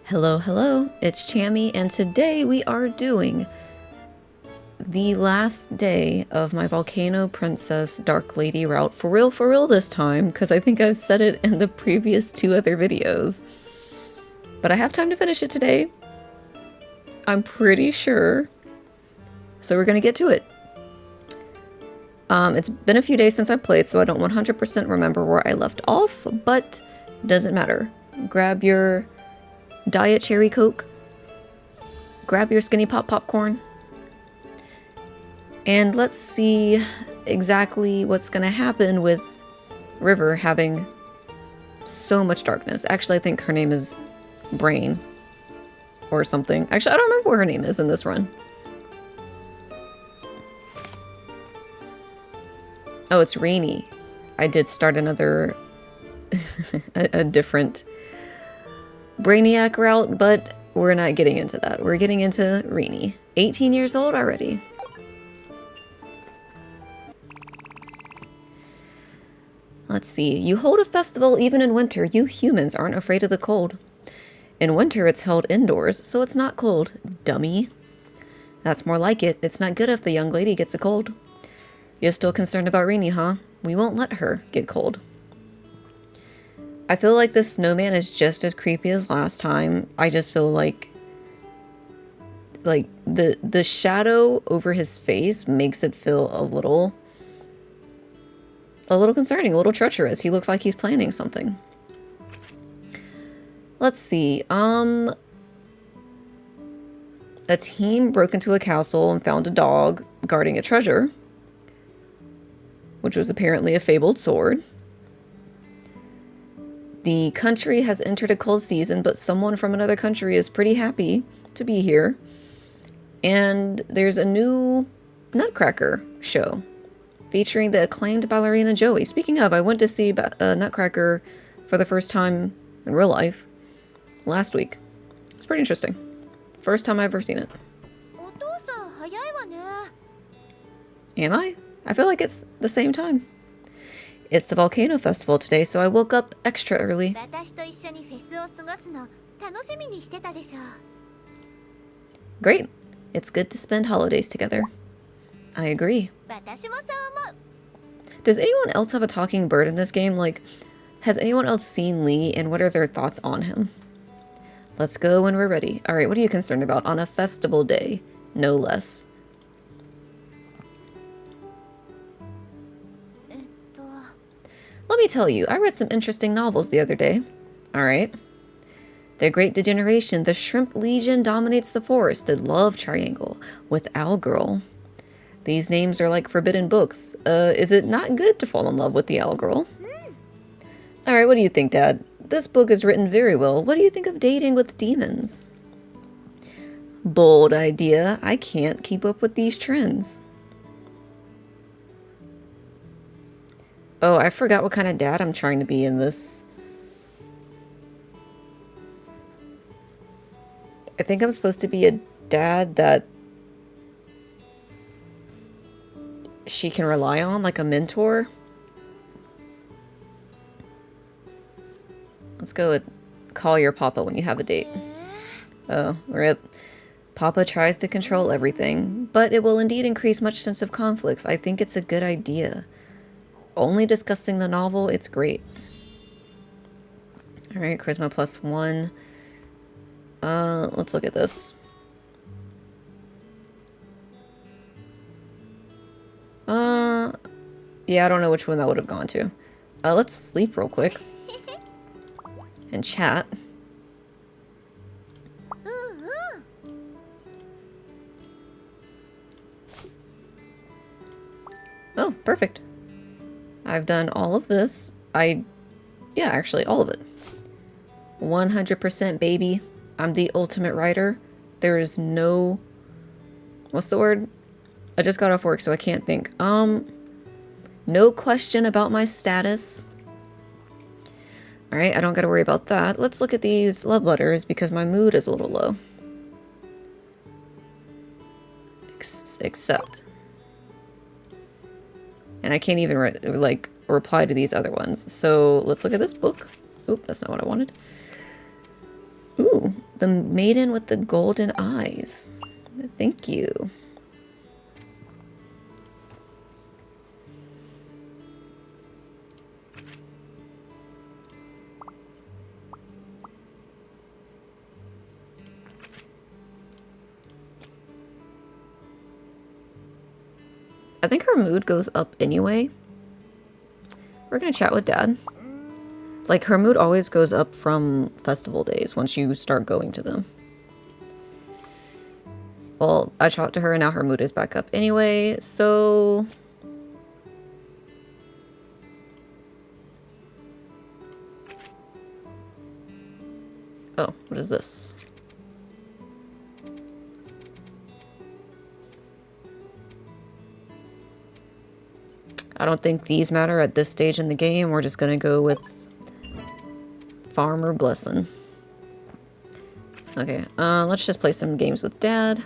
Hello, hello, it's Chammy, and today we are doing the last day of my Volcano Princess Dark Lady route. For real this time, because I think I've said it in the previous two other videos. But I have time to finish it today. I'm pretty sure. So we're gonna get to it. It's been a few days since I played, so I don't 100% remember where I left off, but doesn't matter. Grab your Diet Cherry Coke, grab your Skinny Pop popcorn, and let's see exactly what's gonna happen with River having so much darkness. Actually, I think her name is Brain or something. Actually, I don't remember what her name is in this run. Oh, it's Rainy. I did start another a different Brainiac route, but we're not getting into that. We're getting into Rainy. 18 years old already. Let's see. You hold a festival even in winter. You humans aren't afraid of the cold. In winter, it's held indoors, so it's not cold, dummy. That's more like it. It's not good if the young lady gets a cold. You're still concerned about Rainy, huh? We won't let her get cold. I feel like this snowman is just as creepy as last time. I just feel like the shadow over his face makes it feel a little concerning, a little treacherous. He looks like he's planning something. Let's see. A team broke into a castle and found a dog guarding a treasure, which was apparently a fabled sword. The country has entered a cold season, but someone from another country is pretty happy to be here. And there's a new Nutcracker show featuring the acclaimed ballerina Joey. Speaking of, I went to see Nutcracker for the first time in real life last week. It's pretty interesting. First time I've ever seen it. Am I? I feel like it's the same time. It's the Volcano Festival today, so I woke up extra early. Great. It's good to spend holidays together. I agree. Does anyone else have a talking bird in this game? Like, has anyone else seen Lee, and what are their thoughts on him? Let's go when we're ready. Alright, what are you concerned about on a festival day? No less. Let me tell you, I read some interesting novels the other day. Alright. The Great Degeneration, the Shrimp Legion dominates the forest, the Love Triangle with Owl Girl. These names are like forbidden books. Is it not good to fall in love with the Owl Girl? Alright, what do you think, Dad? This book is written very well. What do you think of dating with demons? Bold idea. I can't keep up with these trends. Oh, I forgot what kind of dad I'm trying to be in this. I think I'm supposed to be a dad that she can rely on, like a mentor. Let's go with call your papa when you have a date. Oh, rip. Papa tries to control everything, but it will indeed increase much sense of conflicts. I think it's a good idea. Only discussing the novel, it's great. Alright, charisma +1. Let's look at this. Yeah, I don't know which one that would have gone to. Let's sleep real quick. And chat. Oh, perfect. I've done all of this. Yeah, actually, all of it. 100% baby. I'm the ultimate writer. There is no... What's the word? I just got off work, so I can't think. No question about my status. Alright, I don't gotta worry about that. Let's look at these love letters, because my mood is a little low. Accept. And I can't even, reply to these other ones. So let's look at this book. Oop, that's not what I wanted. Ooh, The maiden with the golden eyes. Thank you. I think her mood goes up anyway. We're gonna chat with Dad. Like, her mood always goes up from festival days once you start going to them. Well, I talked to her and now her mood is back up anyway, so... Oh, what is this? I don't think these matter at this stage in the game. We're just gonna go with Farmer Blessin'. Okay, let's just play some games with Dad.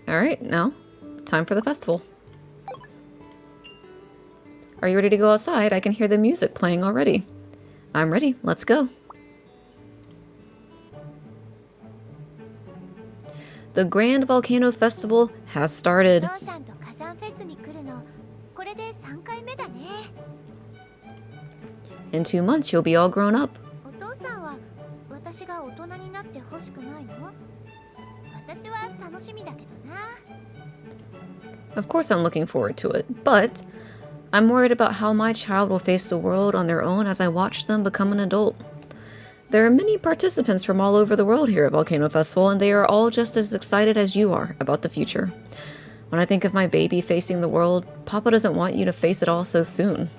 Alright, now, time for the festival. Are you ready to go outside? I can hear the music playing already. I'm ready. Let's go. The Grand Volcano Festival has started. In 2 months, you'll be all grown up. Of course I'm looking forward to it, but I'm worried about how my child will face the world on their own as I watch them become an adult. There are many participants from all over the world here at Volcano Festival, and they are all just as excited as you are about the future. When I think of my baby facing the world, Papa doesn't want you to face it all so soon.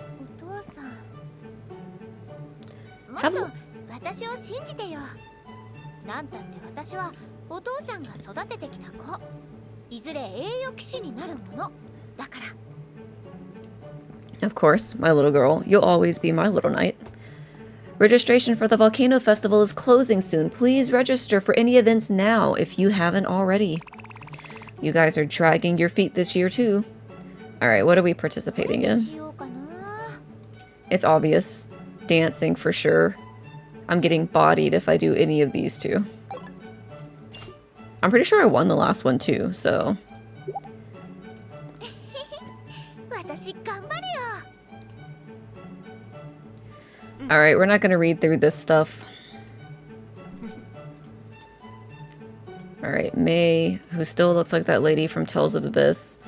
Of course, my little girl, you'll always be my little knight. Registration for the Volcano Festival is closing soon. Please register for any events now if you haven't already. You guys are dragging your feet this year too. Alright, what are we participating in? It's obvious. Dancing for sure. I'm getting bodied if I do any of these two. I'm pretty sure I won the last one too, so... Alright, we're not going to read through this stuff. Alright, May, who still looks like that lady from Tales of Abyss.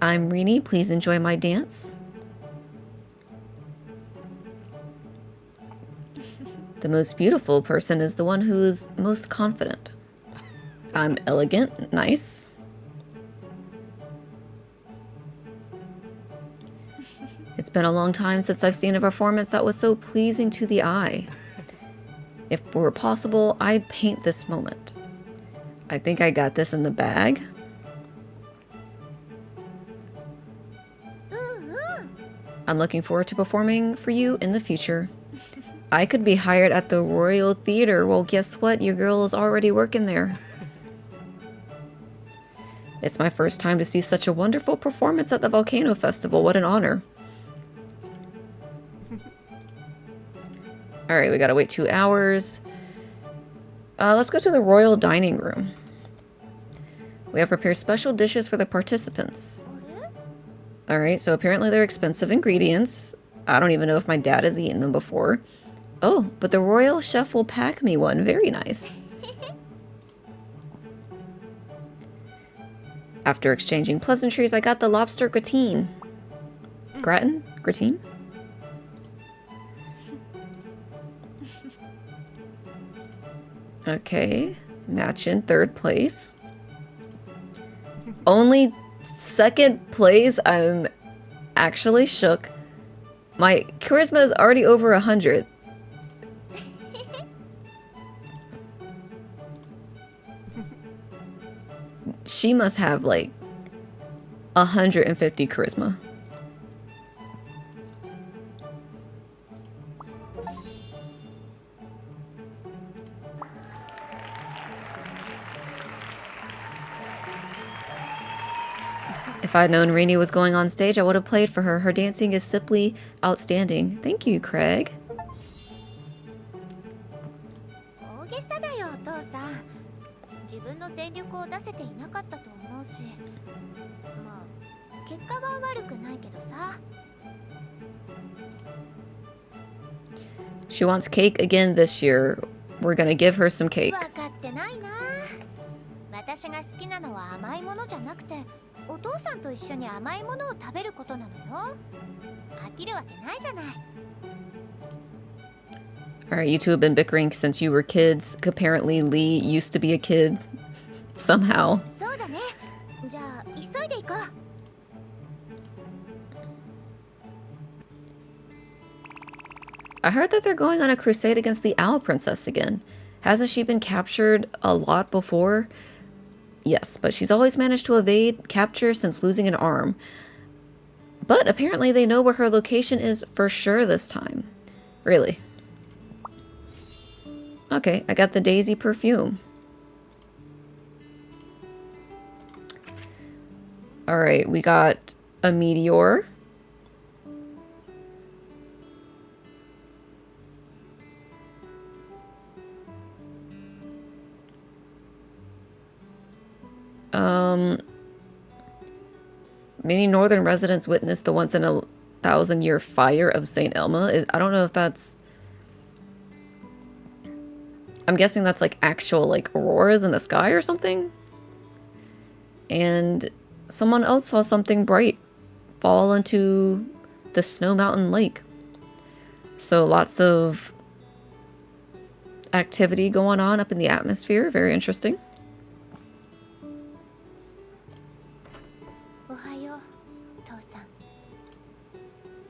I'm Rini, please enjoy my dance. The most beautiful person is the one who is most confident. I'm elegant, nice. It's been a long time since I've seen a performance that was so pleasing to the eye. If it were possible, I'd paint this moment. I think I got this in the bag. I'm looking forward to performing for you in the future. I could be hired at the Royal Theatre. Well, guess what? Your girl is already working there. It's my first time to see such a wonderful performance at the Volcano Festival. What an honor. Alright, we gotta wait 2 hours. Let's go to the royal dining room. We have prepared special dishes for the participants. Alright, so apparently they're expensive ingredients. I don't even know if my dad has eaten them before. Oh, but the royal chef will pack me one. Very nice. After exchanging pleasantries, I got the lobster gratin. Gratin? Gratin? Okay, match in 3rd place. Only 2nd place? I'm actually shook. My charisma is already over 100. She must have like 150 charisma. If I'd known Rainy was going on stage, I would have played for her. Her dancing is simply outstanding. Thank you, Craig. 大げさだよ、お父さん。自分の全力を出せていなかったと思うし、まあ結果は悪くないけどさ。She wants cake again this year. We're gonna give her some cake. 分かってないな。私が好きなのは甘いものじゃなくて、お父さんと一緒に甘いものを食べることなのよ。飽きるわけないじゃない。Alright, you two have been bickering since you were kids. Apparently, Lee used to be a kid. Somehow. そうだね。じゃあ、急いで行こう。I heard that they're going on a crusade against the Owl Princess again. Hasn't she been captured a lot before? Yes, but she's always managed to evade capture since losing an arm. But apparently they know where her location is for sure this time. Really? Okay, I got the Daisy perfume. Alright, we got a meteor. Many northern residents witnessed the once in a 1,000-year fire of St. Elma. I don't know if that's... I'm guessing that's like actual like auroras in the sky or something. And someone else saw something bright fall into the Snow Mountain Lake. So lots of activity going on up in the atmosphere. Very interesting.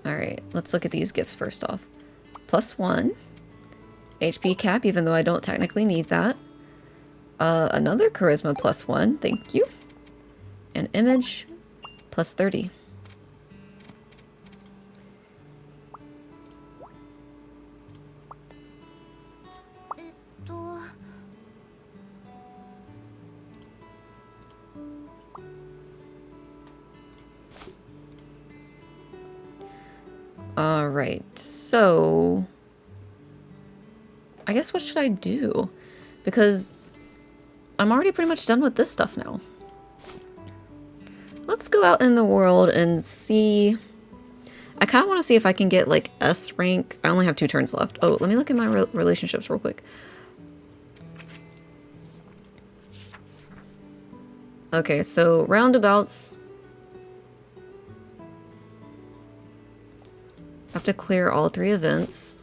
Alright, let's look at these gifts first off. +1. HP cap, even though I don't technically need that. Another charisma +1, thank you. An image +30. Alright, so I guess what should I do? Because I'm already pretty much done with this stuff now. Let's go out in the world and see. I kind of want to see if I can get like S rank. I only have 2 turns left. Oh, let me look at my relationships real quick. Okay, so roundabouts. I have to clear all 3 events.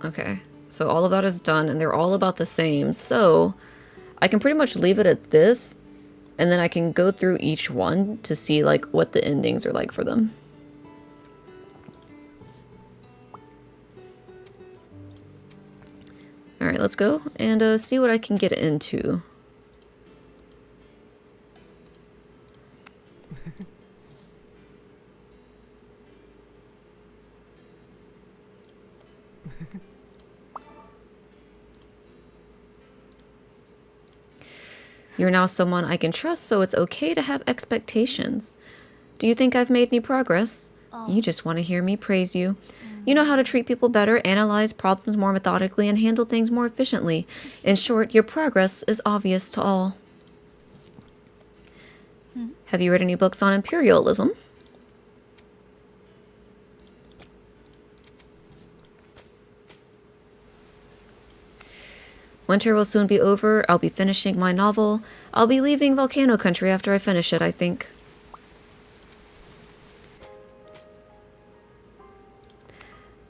Okay, so all of that is done and they're all about the same. So I can pretty much leave it at this and then I can go through each one to see like what the endings are like for them. Alright, let's go and see what I can get into. You're now someone I can trust, so it's okay to have expectations. Do you think I've made any progress? You just want to hear me praise you. You know how to treat people better, analyze problems more methodically, and handle things more efficiently. In short, your progress is obvious to all. Have you read any books on imperialism? Winter will soon be over. I'll be finishing my novel. I'll be leaving Volcano Country after I finish it, I think.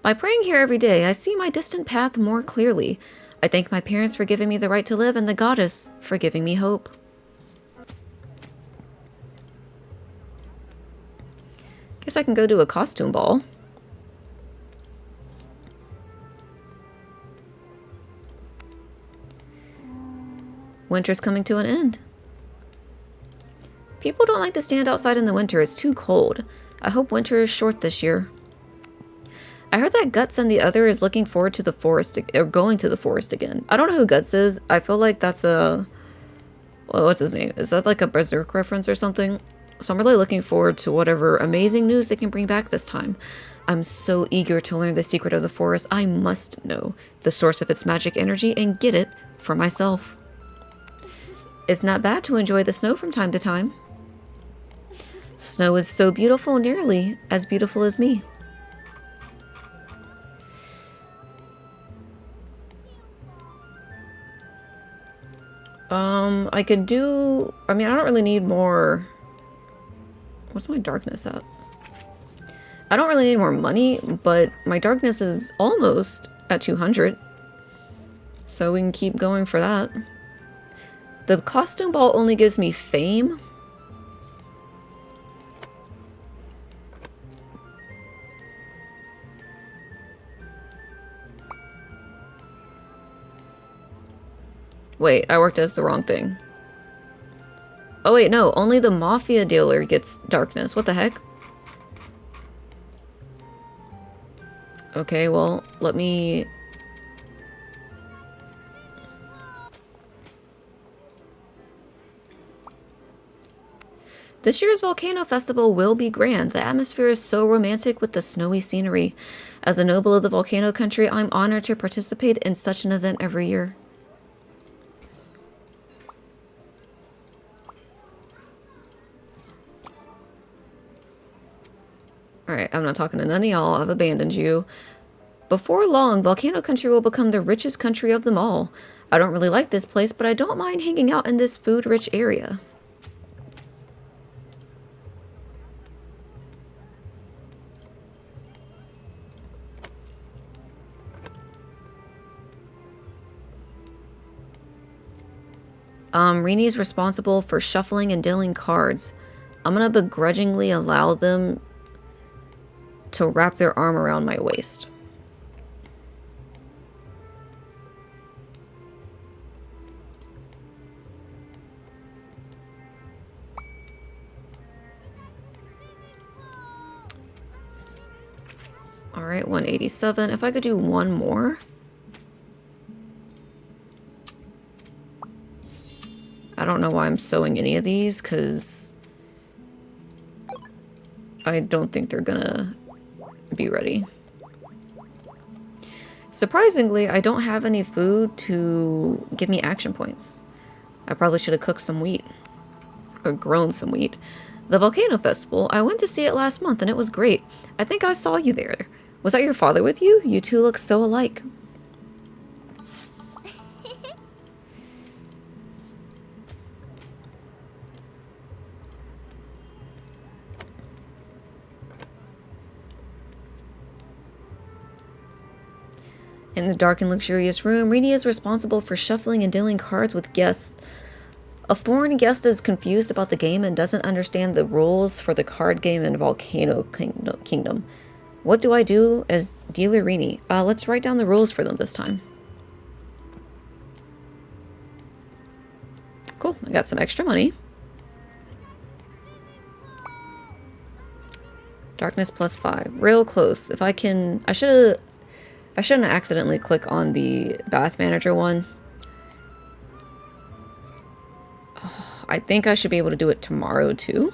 By praying here every day, I see my distant path more clearly. I thank my parents for giving me the right to live and the goddess for giving me hope. Guess I can go to a costume ball. Winter's coming to an end. People don't like to stand outside in the winter. It's too cold. I hope winter is short this year. I heard that Guts and the other is looking forward to the forest, or going to the forest again. I don't know who Guts is. I feel like that's a Well, what's his name? Is that like a Berserk reference or something? So I'm really looking forward to whatever amazing news they can bring back this time. I'm so eager to learn the secret of the forest. I must know the source of its magic energy and get it for myself. It's not bad to enjoy the snow from time to time. Snow is so beautiful, nearly as beautiful as me. I could do... I mean, I don't really need more... What's my darkness at? I don't really need more money, but my darkness is almost at 200. So we can keep going for that. The costume ball only gives me fame. Wait, I worked as the wrong thing. Oh wait, no, only the mafia dealer gets darkness. What the heck? Okay, well, let me... This year's Volcano Festival will be grand. The atmosphere is so romantic with the snowy scenery. As a noble of the volcano country, I'm honored to participate in such an event every year. Alright, I'm not talking to none of y'all. I've abandoned you. Before long, Volcano Country will become the richest country of them all. I don't really like this place, but I don't mind hanging out in this food-rich area. Rini is responsible for shuffling and dealing cards. I'm gonna begrudgingly allow them to wrap their arm around my waist. Alright, 187. If I could do one more. I don't know why I'm sewing any of these, because I don't think they're gonna be ready. Surprisingly, I don't have any food to give me action points. I probably should have cooked some wheat. Or grown some wheat. The Volcano Festival, I went to see it last month and it was great. I think I saw you there. Was that your father with you? You two look so alike. In the dark and luxurious room, Rini is responsible for shuffling and dealing cards with guests. A foreign guest is confused about the game and doesn't understand the rules for the card game in Volcano Kingdom. What do I do as Dealer Rini? Let's write down the rules for them this time. Cool, I got some extra money. Darkness +5. Real close. If I can... I shouldn't accidentally click on the bath manager one. Oh, I think I should be able to do it tomorrow too.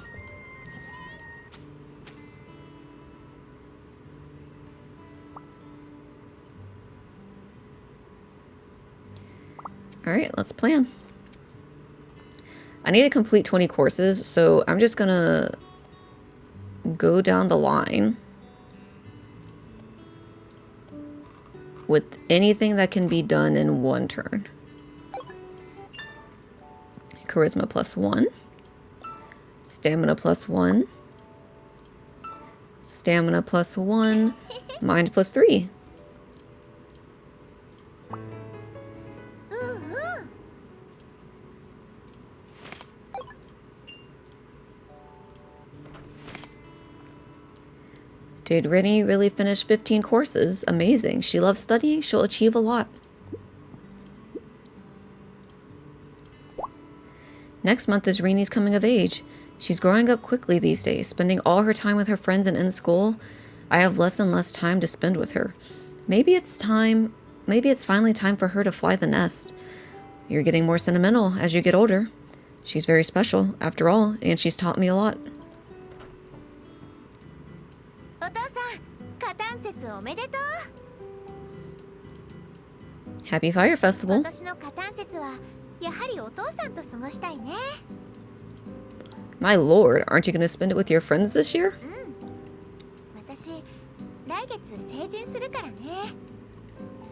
Alright, let's plan. I need to complete 20 courses, so I'm just gonna go down the line with anything that can be done in one turn. Charisma +1. Stamina +1. Stamina +1. Mind +3. Did Rini really finish 15 courses? Amazing. She loves studying. She'll achieve a lot. Next month is Rini's coming of age. She's growing up quickly these days, spending all her time with her friends and in school. I have less and less time to spend with her. Maybe it's finally time for her to fly the nest. You're getting more sentimental as you get older. She's very special, after all, and she's taught me a lot. お父さん、加担節おめでとう。 Happy Fire Festival. 私の加担節はやはりお父さんと過ごしたいね。 My lord, aren't you going to spend it with your friends this year? 私、来月成人するからね。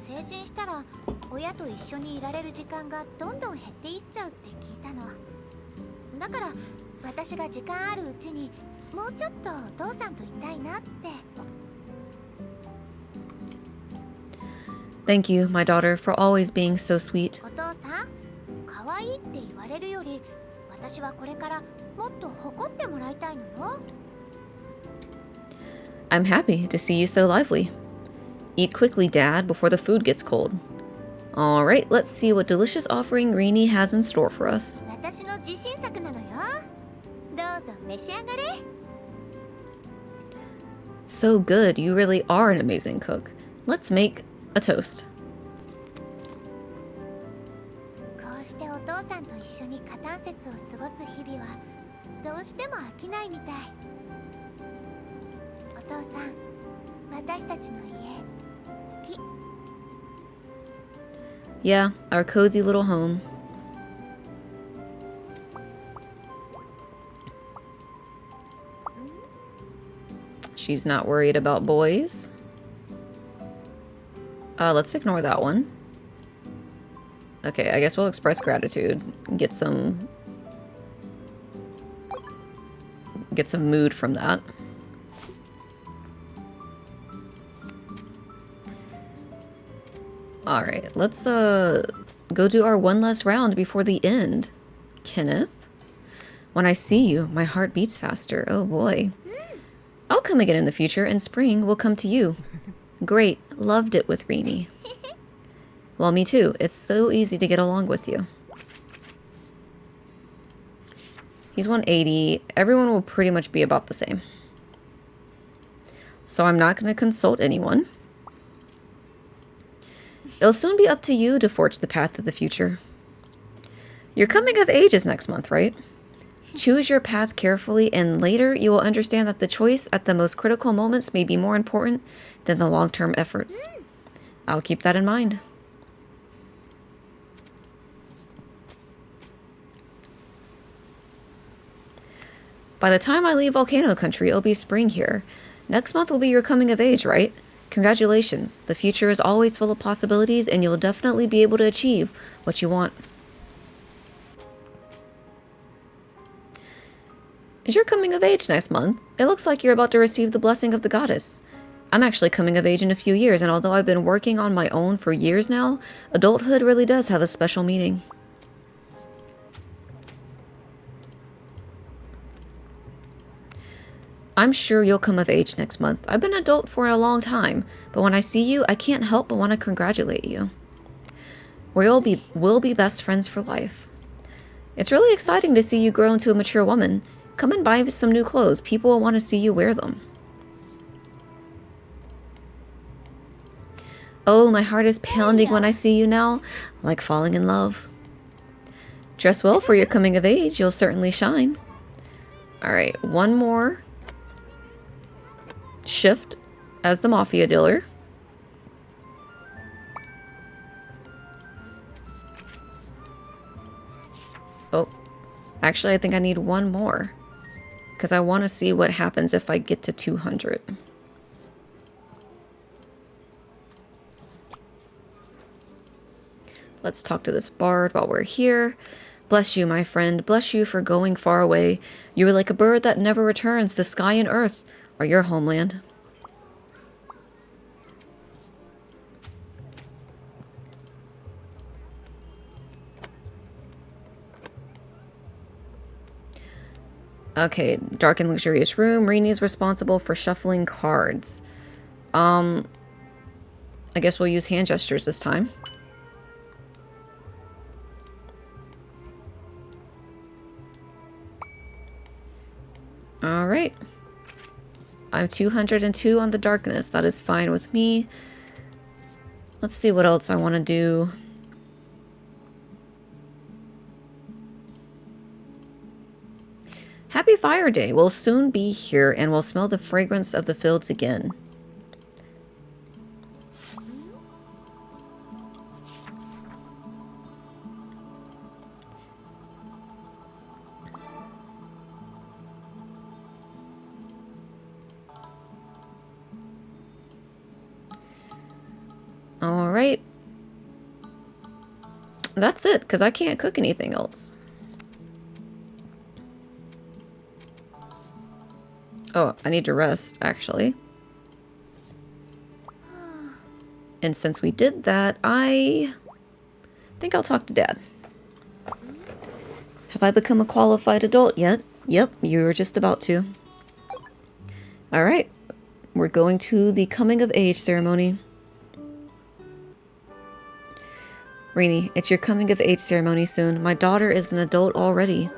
成人したら親と一緒にいられる時間がどんどん減っていっちゃうって聞いたの。だから私が時間あるうちにもうちょっとお父さんといたいなって。 Thank you, my daughter, for always being so sweet. お父さん、可愛いって言われるより私はこれからもっと誇ってもらいたいのよ。 I'm happy to see you so lively. Eat quickly, Dad, before the food gets cold. Alright, let's see what delicious offering Rini has in store for us. 私の自信作なのよ。どうぞ召し上がれ。 So good, you really are an amazing cook. Let's make a toast. こうしてお父さんと一緒に加担節を過ごす日々はどうしても飽きないみたい。お父さん、私たちの家好き。 Yeah, our cozy little home. She's not worried about boys. Let's ignore that one. Okay, I guess we'll express gratitude. Get some mood from that. Alright, let's go do our one last round before the end. Kenneth? When I see you, my heart beats faster. Oh boy. I'll come again in the future, and spring will come to you. Great. Loved it with Rini. Well, me too. It's so easy to get along with you. He's 180. Everyone will pretty much be about the same. So I'm not going to consult anyone. It'll soon be up to you to forge the path of the future. Your coming of age is next month, right? Choose your path carefully, and later you will understand that the choice at the most critical moments may be more important than the long-term efforts. I'll keep that in mind. By the time I leave Volcano Country, it'll be spring here. Next month will be your coming of age, right? Congratulations. The future is always full of possibilities, and you'll definitely be able to achieve what you want. Is your coming of age next month? It looks like you're about to receive the blessing of the goddess. I'm actually coming of age in a few years, and although I've been working on my own for years now, adulthood really does have a special meaning. I'm sure you'll come of age next month. I've been an adult for a long time, but when I see you, I can't help but want to congratulate you. We'll be best friends for life. It's really exciting to see you grow into a mature woman. Come and buy some new clothes. People will want to see you wear them. Oh, my heart is pounding when I see you now, like falling in love. Dress well for your coming of age. You'll certainly shine. Alright, one more shift as the mafia dealer. Oh, actually I think I need one more, because I want to see what happens if I get to 200. Let's talk to this bard while we're here. Bless you, my friend. Bless you for going far away. You are like a bird that never returns. The sky and earth are your homeland. Okay, dark and luxurious room. Rini is responsible for shuffling cards. I guess we'll use hand gestures this time. Alright. I'm 202 on the darkness. That is fine with me. Let's see what else I want to do. Happy Fire Day will soon be here and we'll smell the fragrance of the fields again. Alright. That's it, because I can't cook anything else. Oh, I need to rest, actually. And since we did that, I think I'll talk to Dad. Have I become a qualified adult yet? Yep, you were just about to. Alright, we're going to the coming of age ceremony. Rainy, it's your coming of age ceremony soon. My daughter is an adult already.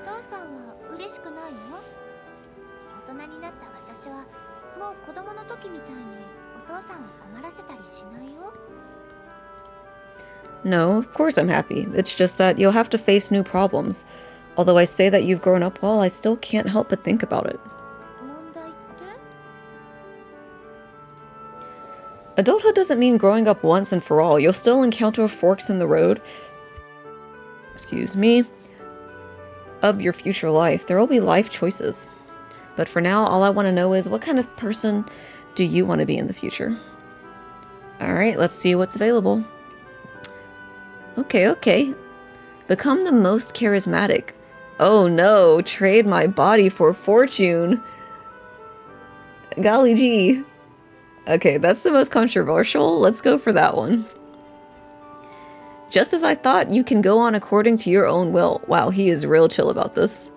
No, of course I'm happy. It's just that you'll have to face new problems. Although I say that you've grown up well, I still can't help but think about it. Adulthood doesn't mean growing up once and for all. You'll still encounter forks in the road, excuse me, of your future life. There will be life choices. But for now, all I want to know is, what kind of person do you want to be in the future? Alright, let's see what's available. Okay. Become the most charismatic. Oh no, trade my body for fortune. Golly gee. Okay, that's the most controversial. Let's go for that one. Just as I thought, you can go on according to your own will. Wow, he is real chill about this.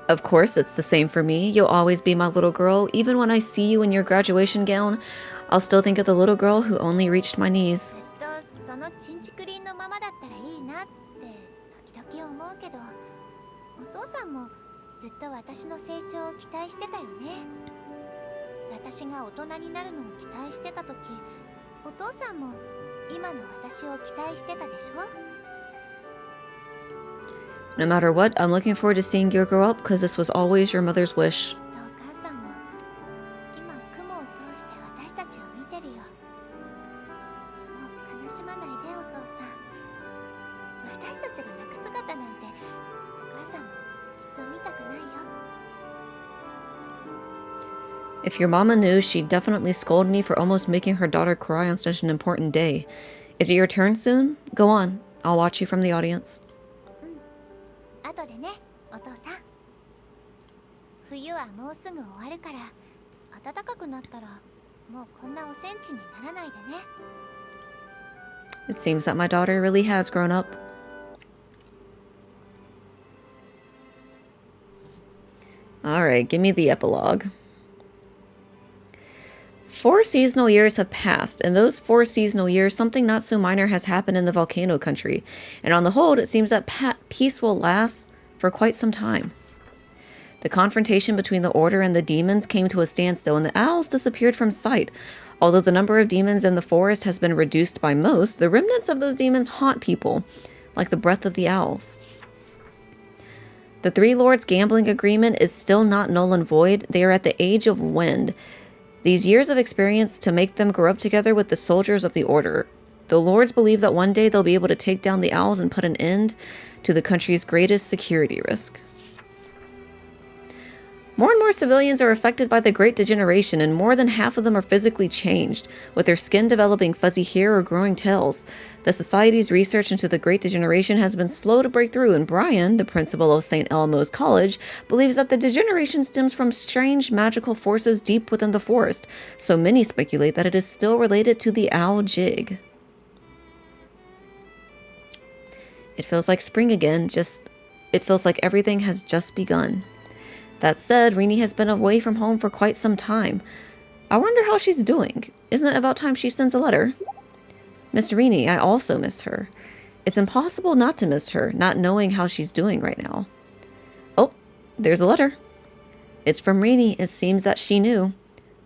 Of course, it's the same for me. You'll always be my little girl. Even when I see you in your graduation gown, I'll still think of the little girl who only reached my knees. No matter what, I'm looking forward to seeing you grow up, because this was always your mother's wish. If your mama knew, she'd definitely scold me for almost making her daughter cry on such an important day. Is it your turn soon? Go on. I'll watch you from the audience. It seems that my daughter really has grown up. Alright, give me the epilogue. 4 seasonal years have passed. In those 4 seasonal years, something not so minor has happened in the volcano country. And on the whole, it seems that peace will last for quite some time. The confrontation between the Order and the demons came to a standstill, and the owls disappeared from sight. Although the number of demons in the forest has been reduced by most, the remnants of those demons haunt people, like the breath of the owls. The Three Lords' gambling agreement is still not null and void. They are at the age of wind. These years of experience to make them grow up together with the soldiers of the Order. The Lords believe that one day they'll be able to take down the owls and put an end to the country's greatest security risk. More and more civilians are affected by the Great Degeneration, and more than half of them are physically changed, with their skin developing fuzzy hair or growing tails. The Society's research into the Great Degeneration has been slow to break through, and Brian, the principal of St. Elmo's College, believes that the degeneration stems from strange magical forces deep within the forest, so many speculate that it is still related to the owl jig. It feels like spring again, it feels like everything has just begun. That said, Rini has been away from home for quite some time. I wonder how she's doing. Isn't it about time she sends a letter? Miss Rini, I also miss her. It's impossible not to miss her, not knowing how she's doing right now. Oh, there's a letter. It's from Rini. It seems that she knew.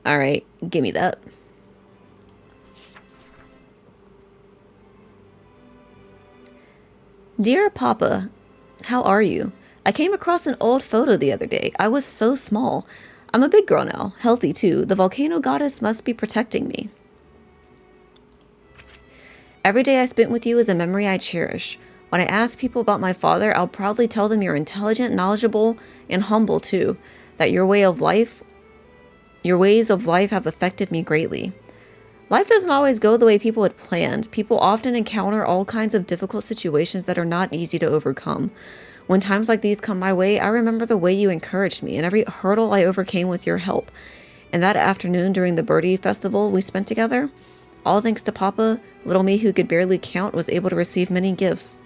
All right, give me that. Dear Papa, how are you? I came across an old photo the other day. I was so small. I'm a big girl now, healthy too. The volcano goddess must be protecting me. Every day I spent with you is a memory I cherish. When I ask people about my father, I'll proudly tell them you're intelligent, knowledgeable, and humble too. That your ways of life have affected me greatly. Life doesn't always go the way people had planned. People often encounter all kinds of difficult situations that are not easy to overcome. When times like these come my way, I remember the way you encouraged me and every hurdle I overcame with your help. And that afternoon during the Birdie Festival we spent together, all thanks to Papa, little me who could barely count was able to receive many gifts.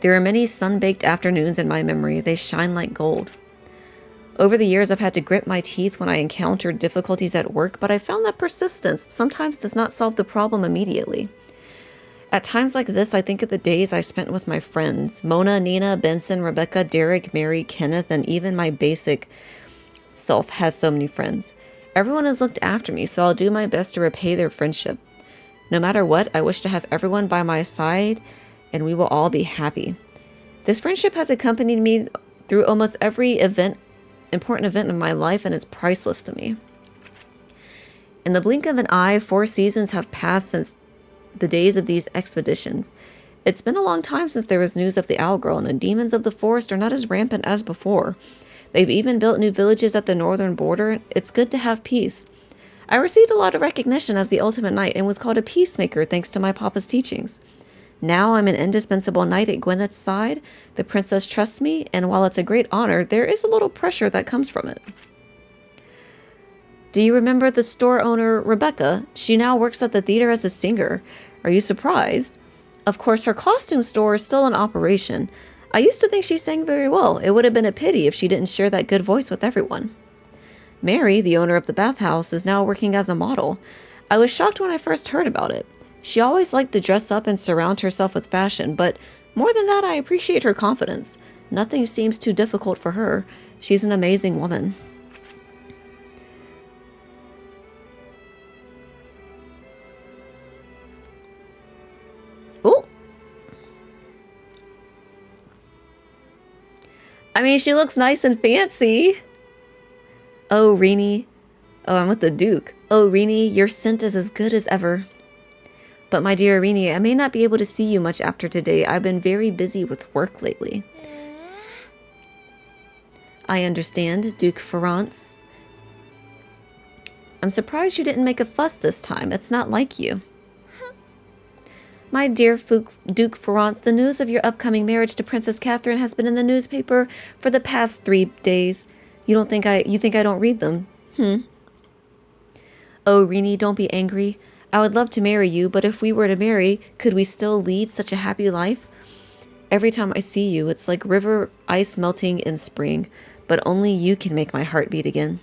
There are many sun-baked afternoons in my memory. They shine like gold. Over the years, I've had to grit my teeth when I encountered difficulties at work, but I found that persistence sometimes does not solve the problem immediately. At times like this, I think of the days I spent with my friends, Mona, Nina, Benson, Rebecca, Derek, Mary, Kenneth, and even my basic self has so many friends. Everyone has looked after me, so I'll do my best to repay their friendship. No matter what, I wish to have everyone by my side, and we will all be happy. This friendship has accompanied me through almost every important event in my life, and it's priceless to me. In the blink of an eye, 4 seasons have passed since the days of these expeditions. It's been a long time since there was news of the owl girl, and the demons of the forest are not as rampant as before. They've even built new villages at the northern border. It's good to have peace. I received a lot of recognition as the ultimate knight and was called a peacemaker thanks to my papa's teachings. Now I'm an indispensable knight at Gwyneth's side. The princess trusts me, and while it's a great honor, there is a little pressure that comes from it. Do you remember the store owner, Rebecca? She now works at the theater as a singer. Are you surprised? Of course, her costume store is still in operation. I used to think she sang very well. It would have been a pity if she didn't share that good voice with everyone. Mary, the owner of the bathhouse, is now working as a model. I was shocked when I first heard about it. She always liked to dress up and surround herself with fashion, but more than that, I appreciate her confidence. Nothing seems too difficult for her. She's an amazing woman. Ooh. I mean, she looks nice and fancy. Oh, Rini. Oh, I'm with the Duke. Oh, Rini, your scent is as good as ever. But my dear Rini, I may not be able to see you much after today. I've been very busy with work lately. I understand, Duke Ferrance. I'm surprised you didn't make a fuss this time. It's not like you. My dear Duke Ferrance, the news of your upcoming marriage to Princess Catherine has been in the newspaper for the past 3 days. You think I don't read them? Oh, Rini, don't be angry. I would love to marry you, but if we were to marry, could we still lead such a happy life? Every time I see you, it's like river ice melting in spring, but only you can make my heart beat again.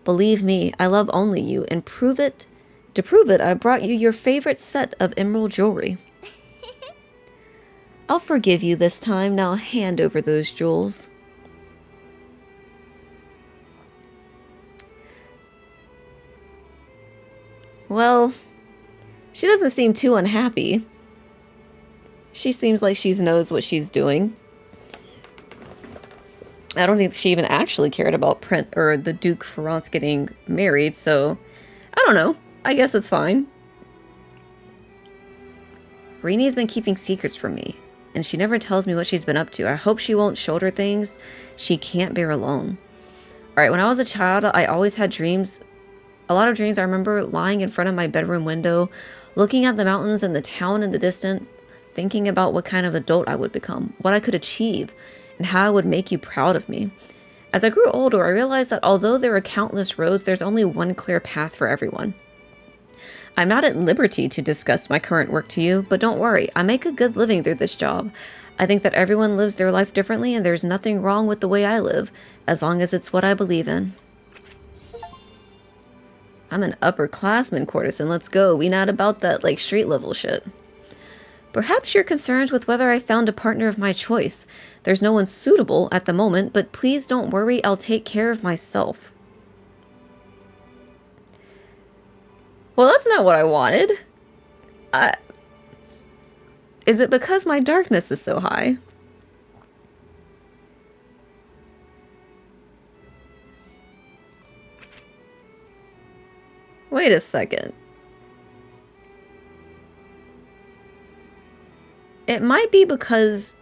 Believe me, I love only you, and to prove it, I brought you your favorite set of emerald jewelry. I'll forgive you this time. Now hand over those jewels. Well, she doesn't seem too unhappy. She seems like she knows what she's doing. I don't think she even actually cared about the Duke Ferrance getting married, so I don't know. I guess it's fine. Rini's been keeping secrets from me, and she never tells me what she's been up to. I hope she won't shoulder things she can't bear alone. Alright, when I was a child, I always had dreams. A lot of dreams. I remember lying in front of my bedroom window, looking at the mountains and the town in the distance, thinking about what kind of adult I would become, what I could achieve, and how I would make you proud of me. As I grew older, I realized that although there are countless roads, there's only one clear path for everyone. I'm not at liberty to discuss my current work to you, but don't worry, I make a good living through this job. I think that everyone lives their life differently, and there's nothing wrong with the way I live, as long as it's what I believe in. I'm an upperclassman courtesan. Let's go. We not about that, like, street level shit. Perhaps you're concerned with whether I found a partner of my choice. There's no one suitable at the moment, but please don't worry. I'll take care of myself. Well, that's not what I wanted. Is it because my darkness is so high? Wait a second. It might be because...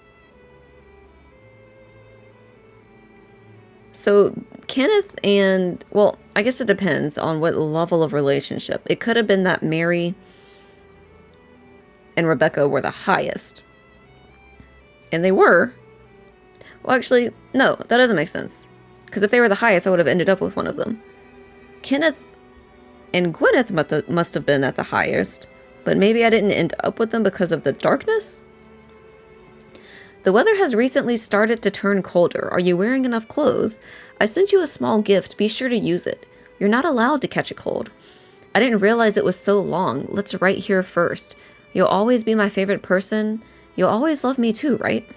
So, Kenneth and... Well, I guess it depends on what level of relationship. It could have been that Mary and Rebecca were the highest. And they were. Well, actually, no, that doesn't make sense. Because if they were the highest, I would have ended up with one of them. Kenneth and Gwyneth must have been at the highest. But maybe I didn't end up with them because of the darkness? The weather has recently started to turn colder. Are you wearing enough clothes? I sent you a small gift. Be sure to use it. You're not allowed to catch a cold. I didn't realize it was so long. Let's write here first. You'll always be my favorite person. You'll always love me too, right?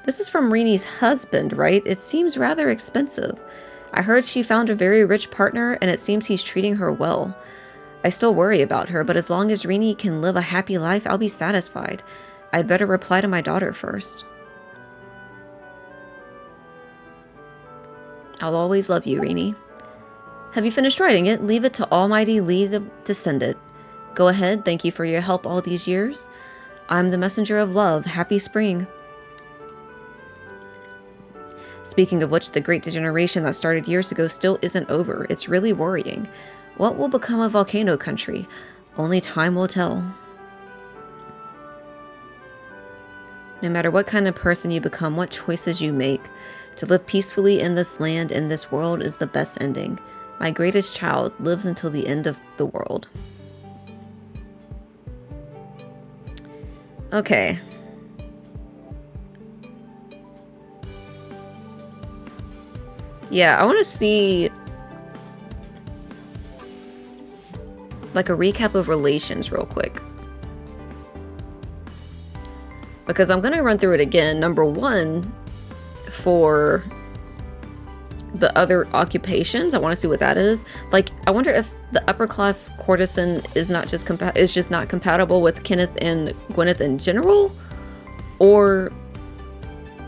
This is from Rini's husband, right? It seems rather expensive. I heard she found a very rich partner and it seems he's treating her well. I still worry about her, but as long as Rini can live a happy life, I'll be satisfied. I'd better reply to my daughter first. I'll always love you, Rini. Have you finished writing it? Leave it to Almighty Lee to send it. Go ahead, thank you for your help all these years. I'm the messenger of love. Happy spring. Speaking of which, the great degeneration that started years ago still isn't over. It's really worrying. What will become of Volcano Country? Only time will tell. No matter what kind of person you become, what choices you make, to live peacefully in this land, in this world, is the best ending. My greatest child lives until the end of the world. Okay. Yeah, I want to see like a recap of relations real quick. Because I'm going to run through it again. Number one, for the other occupations, I want to see what that is. Like, I wonder if the upper class courtesan is not just not compatible with Kenneth and Gwyneth in general, or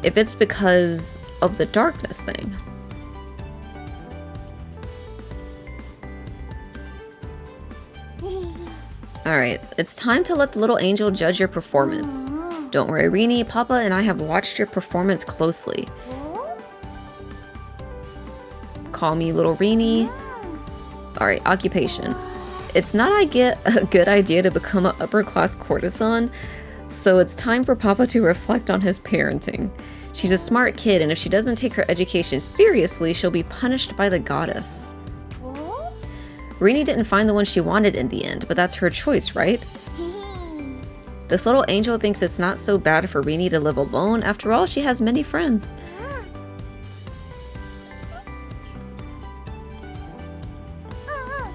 if it's because of the darkness thing. Alright, it's time to let the little angel judge your performance. Don't worry, Rini, Papa and I have watched your performance closely. Call me little Rini. Alright, occupation. It's not a good idea to become an upper class courtesan, so it's time for Papa to reflect on his parenting. She's a smart kid, and if she doesn't take her education seriously, she'll be punished by the goddess. Rini didn't find the one she wanted in the end, but that's her choice, right? This little angel thinks it's not so bad for Rini to live alone. After all, she has many friends.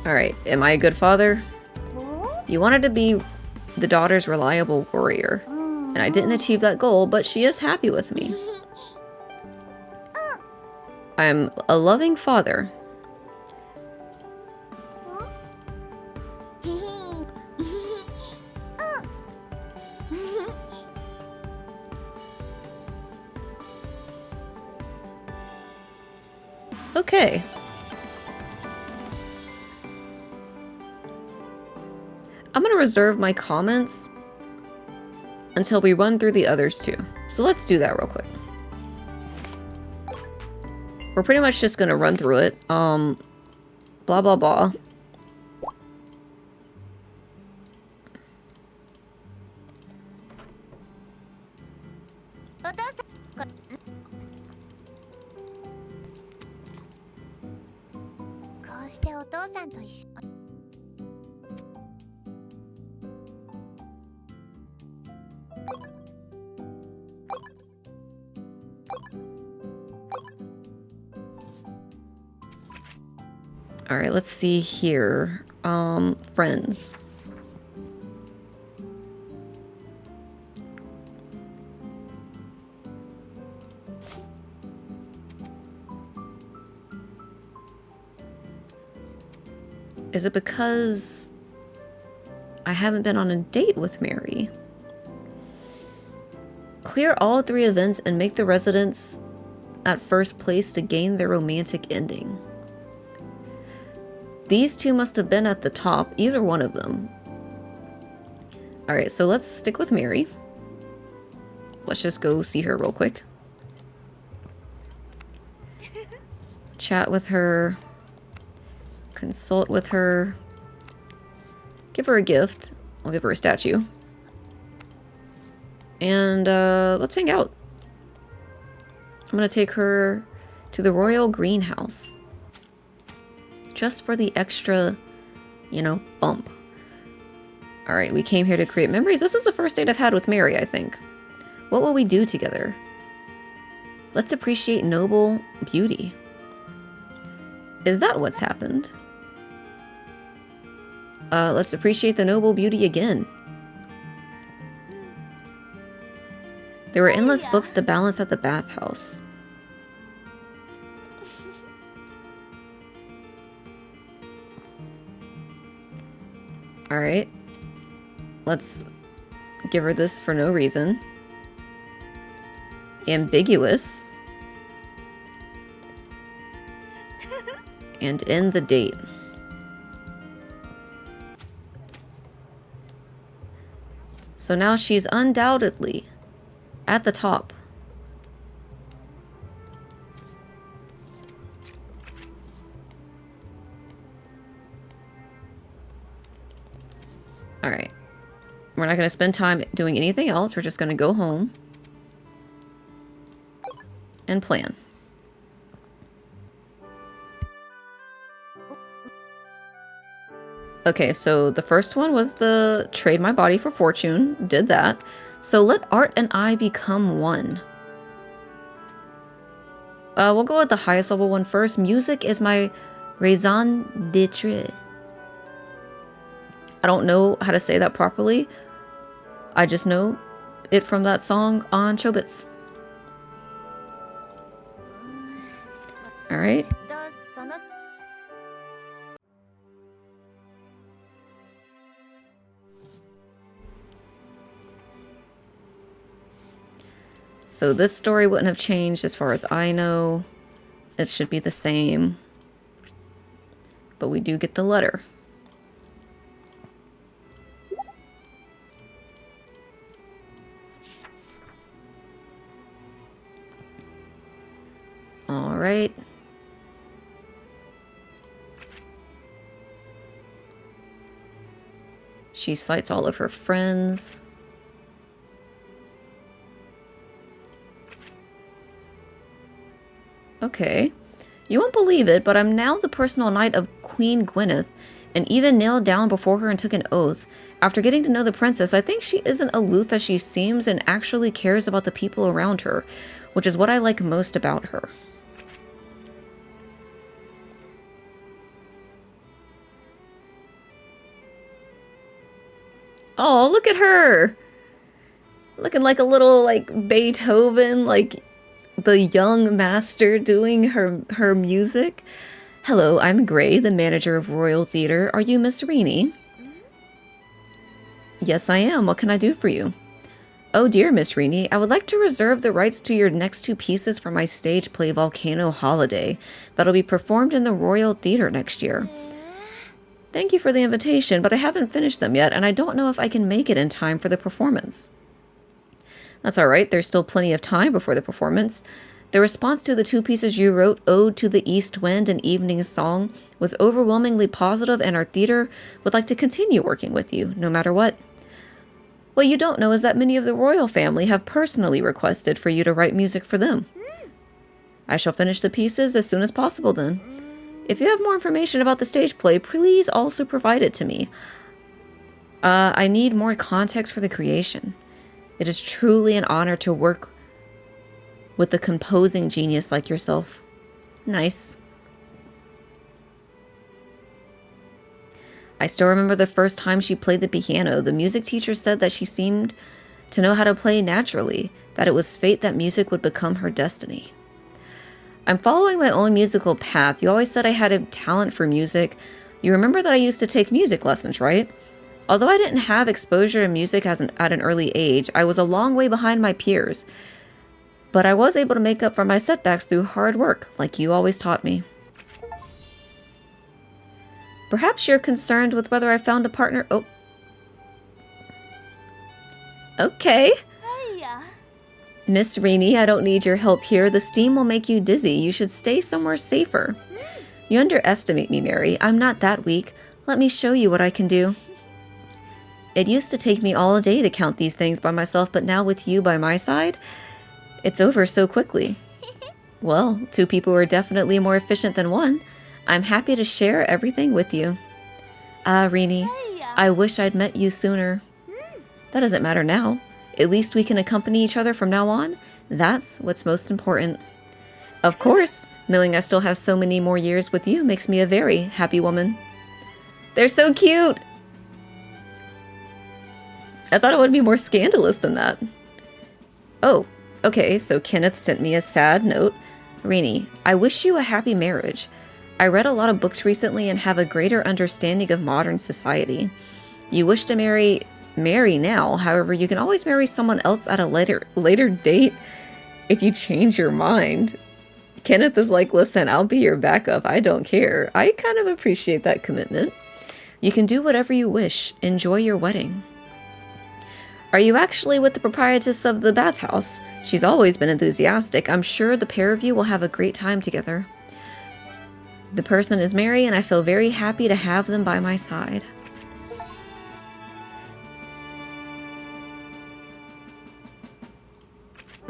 Alright, am I a good father? You wanted to be the daughter's reliable warrior, and I didn't achieve that goal, but she is happy with me. I'm a loving father. Okay. I'm going to reserve my comments until we run through the others too. So let's do that real quick. We're pretty much just going to run through it. Blah, blah, blah. All right, let's see here. Friends. Is it because I haven't been on a date with Mary? Clear all 3 events and make the residents at first place to gain their romantic ending. These 2 must have been at the top, either one of them. Alright, so let's stick with Mary. Let's just go see her real quick. Chat with her. Consult with her. Give her a gift. I'll give her a statue. And let's hang out. I'm gonna take her to the royal greenhouse. Just for the extra, you know, bump. Alright, we came here to create memories. This is the first date I've had with Mary, I think. What will we do together? Let's appreciate noble beauty. Is that what's happened? Let's appreciate the noble beauty again. There were endless books to balance at the bathhouse. Alright. Let's give her this for no reason. Ambiguous. And end the date. So now she's undoubtedly at the top. Alright. We're not going to spend time doing anything else. We're just going to go home and plan. Okay, so the first one was the trade my body for fortune. Did that. So let art and I become one. We'll go with the highest level one first. Music is my raison d'etre. I don't know how to say that properly. I just know it from that song on Chobits. Alright. So this story wouldn't have changed as far as I know. It should be the same. But we do get the letter. All right. She cites all of her friends. Okay. You won't believe it, but I'm now the personal knight of Queen Gwyneth, and even knelt down before her and took an oath. After getting to know the princess, I think she isn't aloof as she seems and actually cares about the people around her, which is what I like most about her. Oh, look at her! Looking like a little, like, Beethoven, like the young master doing her music. Hello, I'm Gray, the manager of Royal Theatre. Are you Miss Rini? Yes, I am. What can I do for you? Oh dear, Miss Rini, I would like to reserve the rights to your next 2 pieces for my stage play Volcano Holiday that'll be performed in the Royal Theatre next year. Thank you for the invitation, but I haven't finished them yet, and I don't know if I can make it in time for the performance. That's alright, there's still plenty of time before the performance. The response to the 2 pieces you wrote, Ode to the East Wind and Evening Song, was overwhelmingly positive, and our theater would like to continue working with you, no matter what. What you don't know is that many of the royal family have personally requested for you to write music for them. I shall finish the pieces as soon as possible then. If you have more information about the stage play, please also provide it to me. I need more context for the creation. It is truly an honor to work with a composing genius like yourself. Nice. I still remember the first time she played the piano. The music teacher said that she seemed to know how to play naturally, that it was fate that music would become her destiny. I'm following my own musical path. You always said I had a talent for music. You remember that I used to take music lessons, right? Although I didn't have exposure to music at an early age, I was a long way behind my peers. But I was able to make up for my setbacks through hard work, like you always taught me. Perhaps you're concerned with whether I found a partner. Oh. Okay. Miss Rainey, I don't need your help here. The steam will make you dizzy. You should stay somewhere safer. You underestimate me, Mary. I'm not that weak. Let me show you what I can do. It used to take me all day to count these things by myself, but now with you by my side, it's over so quickly. Well, 2 people are definitely more efficient than 1. I'm happy to share everything with you. Ah, Rainey, I wish I'd met you sooner. That doesn't matter now. At least we can accompany each other from now on. That's what's most important. Of course, knowing I still have so many more years with you makes me a very happy woman. They're so cute! I thought it would be more scandalous than that. Oh, okay, so Kenneth sent me a sad note. Rainey, I wish you a happy marriage. I read a lot of books recently and have a greater understanding of modern society. You wish to marry now, however, you can always marry someone else at a later date if you change your mind. Kenneth is like, listen, I'll be your backup. I don't care. I kind of appreciate that commitment. You can do whatever you wish. Enjoy your wedding. Are you actually with the proprietress of the bathhouse? She's always been enthusiastic. I'm sure the pair of you will have a great time together. The person is Mary, and I feel very happy to have them by my side.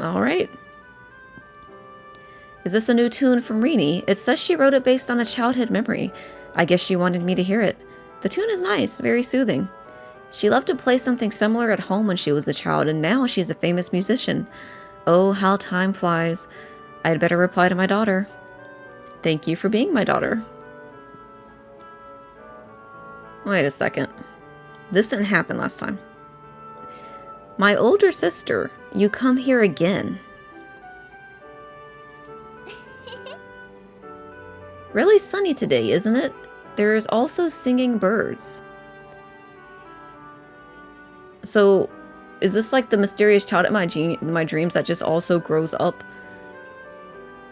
Alright. Is this a new tune from Rini? It says she wrote it based on a childhood memory. I guess she wanted me to hear it. The tune is nice, very soothing. She loved to play something similar at home when she was a child, and now she's a famous musician. Oh, how time flies. I'd better reply to my daughter. Thank you for being my daughter. Wait a second. This didn't happen last time. My older sister, you come here again. Really sunny today, isn't it? There's also singing birds. So, is this like the mysterious child in my dreams that just also grows up?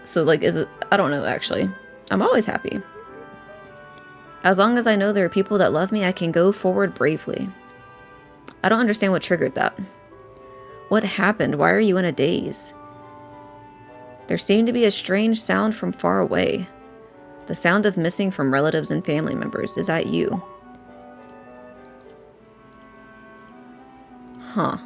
So, like, is it? I don't know, actually. I'm always happy. As long as I know there are people that love me, I can go forward bravely. I don't understand what triggered that. What happened? Why are you in a daze? There seemed to be a strange sound from far away. The sound of missing from relatives and family members. Is that you? Huh.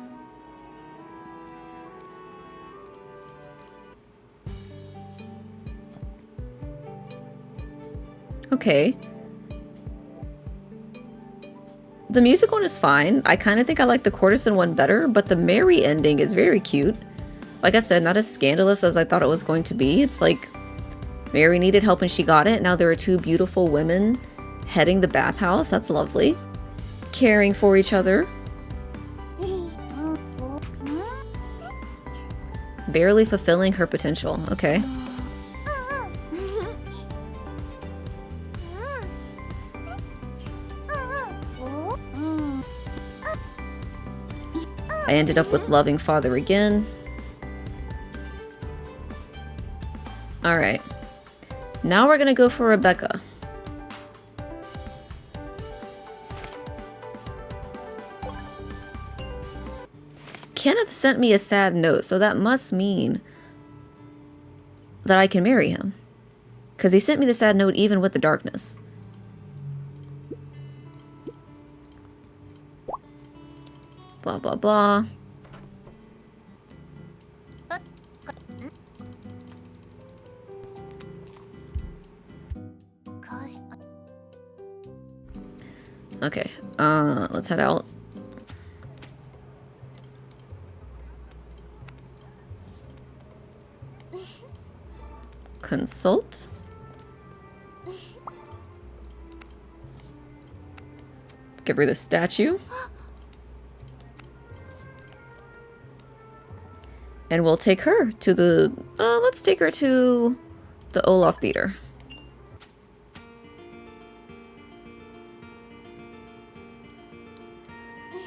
Okay. The music one is fine. I kind of think I like the courtesan one better, but the Mary ending is very cute. Like I said, not as scandalous as I thought it was going to be. It's like Mary needed help and she got it. Now there are 2 beautiful women heading the bathhouse. That's lovely. Caring for each other. Barely fulfilling her potential. Okay. I ended up with loving father again. Alright. Now we're gonna go for Rebecca. Kenneth sent me a sad note, so that must mean that I can marry him. Because he sent me the sad note even with the darkness. Blah, blah, blah. Okay, let's head out. Consult? Give her the statue. And we'll take her to the... let's take her to the Olaf Theater.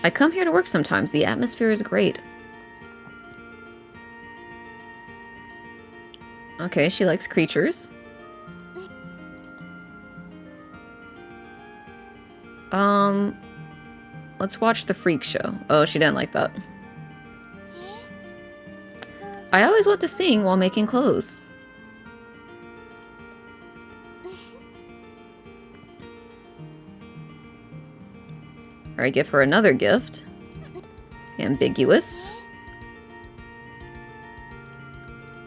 I come here to work sometimes. The atmosphere is great. Okay, she likes creatures. Let's watch the freak show. Oh, she didn't like that. I always want to sing while making clothes. Alright, give her another gift. Ambiguous.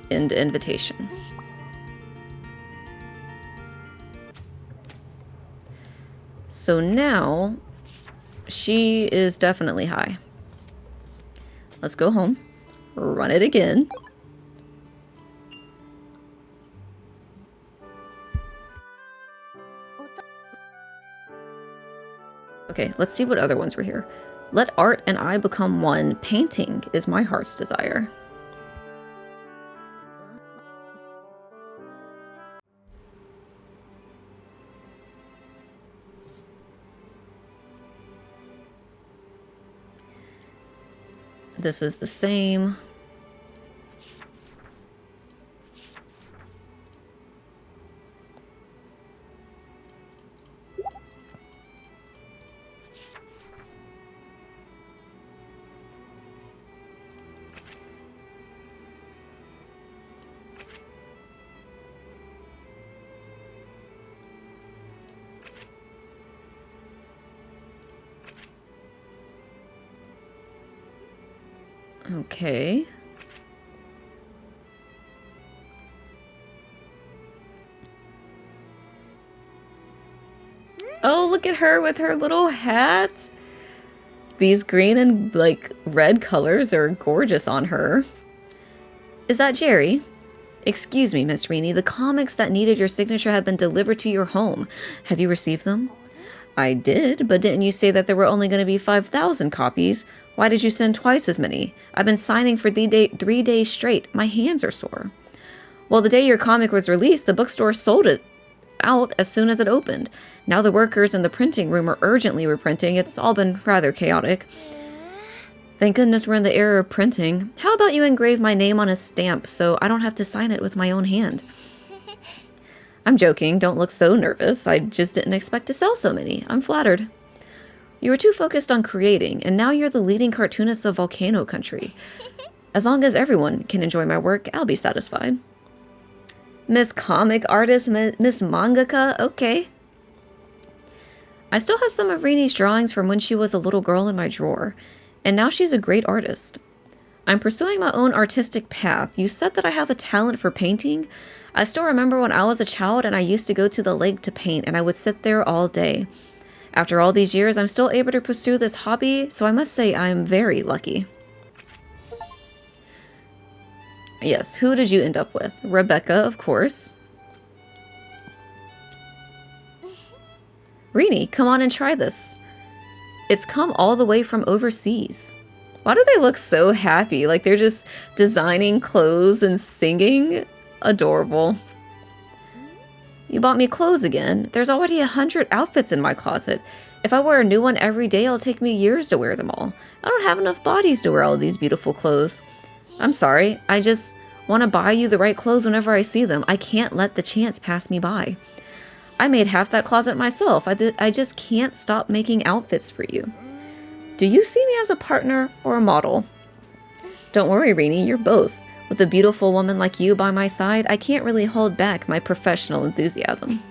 End invitation. So now, she is definitely high. Let's go home. Run it again. Okay, let's see what other ones were here. Let art and I become one. Painting is my heart's desire. This is the same. Okay. Oh, look at her with her little hat. These green and like red colors are gorgeous on her. Is that Jerry? Excuse me, Miss Reaney. The comics that needed your signature have been delivered to your home. Have you received them? I did, but didn't you say that there were only going to be 5,000 copies? Why did you send twice as many? I've been signing for 3 days straight. My hands are sore. Well, the day your comic was released, the bookstore sold it out as soon as it opened. Now the workers in the printing room are urgently reprinting. It's all been rather chaotic. Thank goodness we're in the era of printing. How about you engrave my name on a stamp so I don't have to sign it with my own hand? I'm joking. Don't look so nervous. I just didn't expect to sell so many. I'm flattered. You were too focused on creating, and now you're the leading cartoonist of Volcano Country. As long as everyone can enjoy my work, I'll be satisfied. Miss Comic Artist, Miss Mangaka, okay. I still have some of Rini's drawings from when she was a little girl in my drawer, and now she's a great artist. I'm pursuing my own artistic path. You said that I have a talent for painting. I still remember when I was a child and I used to go to the lake to paint, and I would sit there all day. After all these years, I'm still able to pursue this hobby, so I must say I am very lucky. Yes, who did you end up with? Rebecca, of course. Rini, come on and try this. It's come all the way from overseas. Why do they look so happy? Like they're just designing clothes and singing? Adorable. You bought me clothes again. There's already 100 outfits in my closet. If I wear a new one every day, it'll take me years to wear them all. I don't have enough bodies to wear all these beautiful clothes. I'm sorry. I just want to buy you the right clothes whenever I see them. I can't let the chance pass me by. I made half that closet myself. I just can't stop making outfits for you. Do you see me as a partner or a model? Don't worry, Rini, you're both. With a beautiful woman like you by my side, I can't really hold back my professional enthusiasm.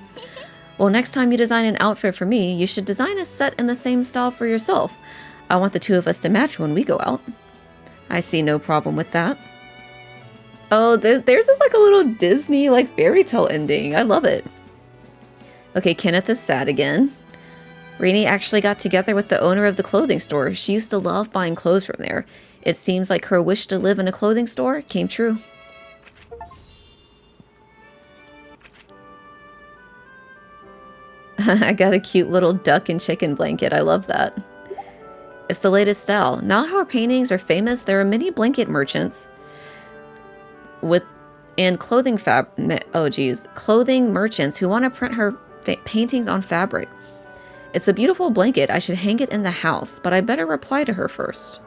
Well, next time you design an outfit for me, you should design a set in the same style for yourself. I want the two of us to match when we go out. I see no problem with that. Oh, there's this like a little Disney like fairy tale ending. I love it. Okay, Kenneth is sad again. Rini actually got together with the owner of the clothing store. She used to love buying clothes from there. It seems like her wish to live in a clothing store came true. I got a cute little duck and chicken blanket. I love that. It's the latest style. Now how our paintings are famous, there are many blanket merchants clothing merchants who want to print her paintings on fabric. It's a beautiful blanket. I should hang it in the house, but I better reply to her first.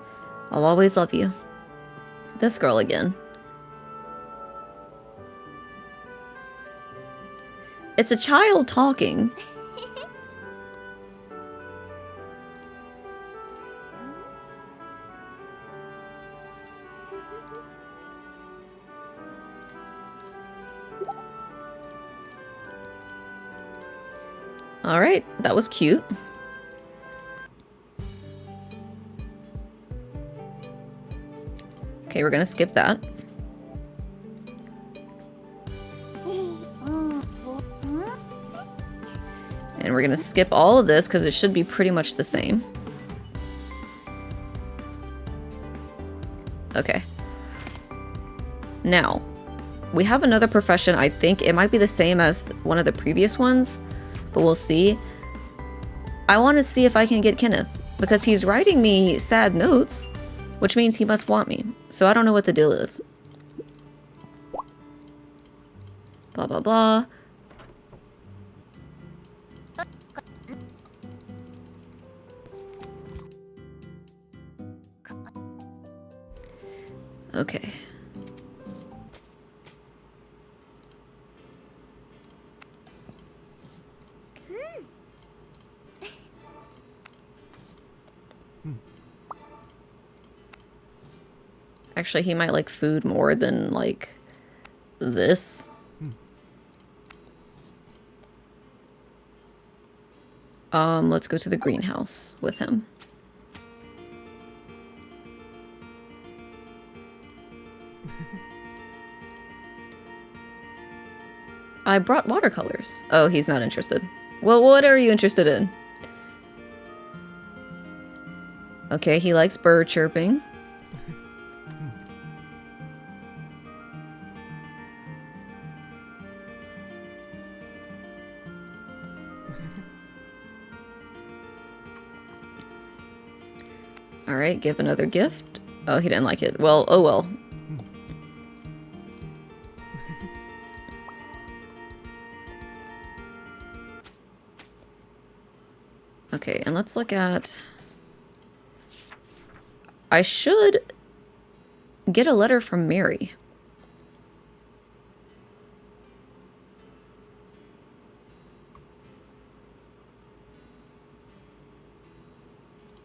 I'll always love you. This girl again. It's a child talking. All right, that was cute. Okay, we're gonna skip that. And we're gonna skip all of this because it should be pretty much the same. Okay. Now, we have another profession. I think it might be the same as one of the previous ones, but we'll see. I want to see if I can get Kenneth because he's writing me sad notes, which means he must want me. So I don't know what the deal is. Blah, blah, blah. Okay. Actually, he might like food more than like this. Let's go to the greenhouse with him. I brought watercolors. Oh, he's not interested. Well, what are you interested in? Okay, he likes bird chirping. Alright, give another gift. Oh, he didn't like it. Well, oh well. Okay, and let's look at... I should get a letter from Mary.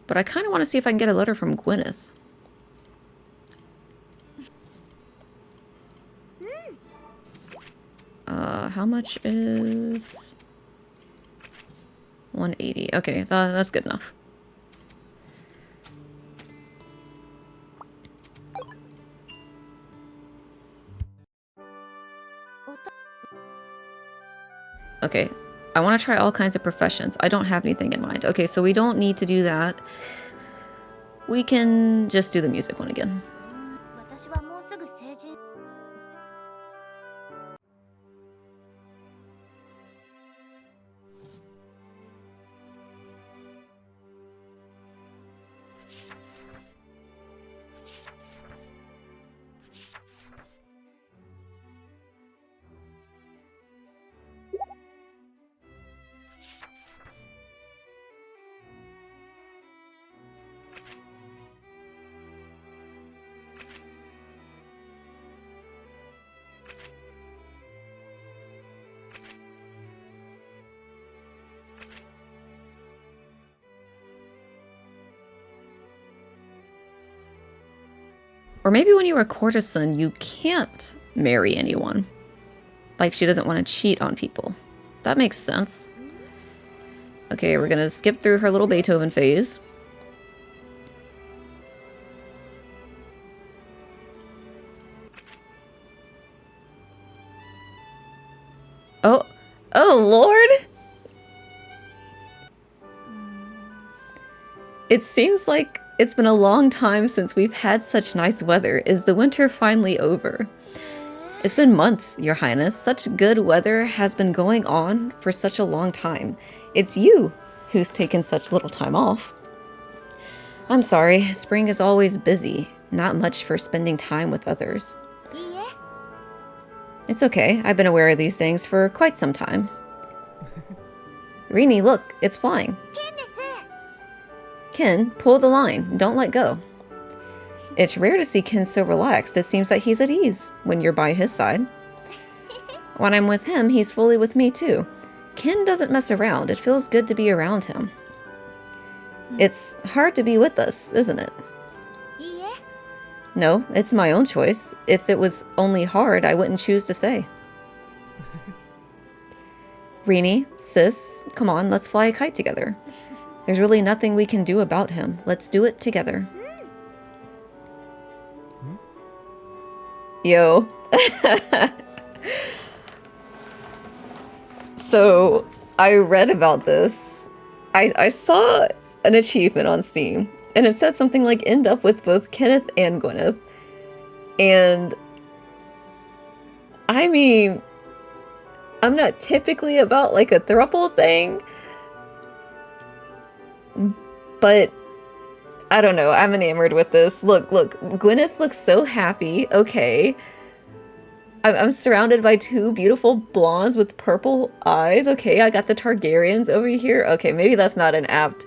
But I kind of want to see if I can get a letter from Gwyneth. How much is... 180. Okay, that's good enough. Okay, I want to try all kinds of professions. I don't have anything in mind. Okay, so we don't need to do that. We can just do the music one again. Or maybe when you're a courtesan, you can't marry anyone. Like, she doesn't want to cheat on people. That makes sense. Okay, we're gonna skip through her little Beethoven phase. Oh, oh Lord! It seems like it's been a long time since we've had such nice weather. Is the winter finally over? It's been months, Your Highness. Such good weather has been going on for such a long time. It's you who's taken such little time off. I'm sorry, spring is always busy. Not much for spending time with others. いいえ It's okay, I've been aware of these things for quite some time. Rini, look, it's flying. ケンです Ken, pull the line. Don't let go. It's rare to see Ken so relaxed. It seems that he's at ease when you're by his side. When I'm with him, he's fully with me too. Ken doesn't mess around. It feels good to be around him. It's hard to be with us, isn't it? いいえ No, it's my own choice. If it was only hard, I wouldn't choose to say. Rini, sis, come on, let's fly a kite together. There's really nothing we can do about him. Let's do it together. Yo. So, I read about this. I saw an achievement on Steam, and it said something like end up with both Kenneth and Gwyneth. And I mean, I'm not typically about like a throuple thing, but I don't know, I'm enamored with this. Look, Gwyneth looks so happy. Okay. I'm surrounded by two beautiful blondes with purple eyes. Okay, I got the Targaryens over here. Okay, maybe that's not an apt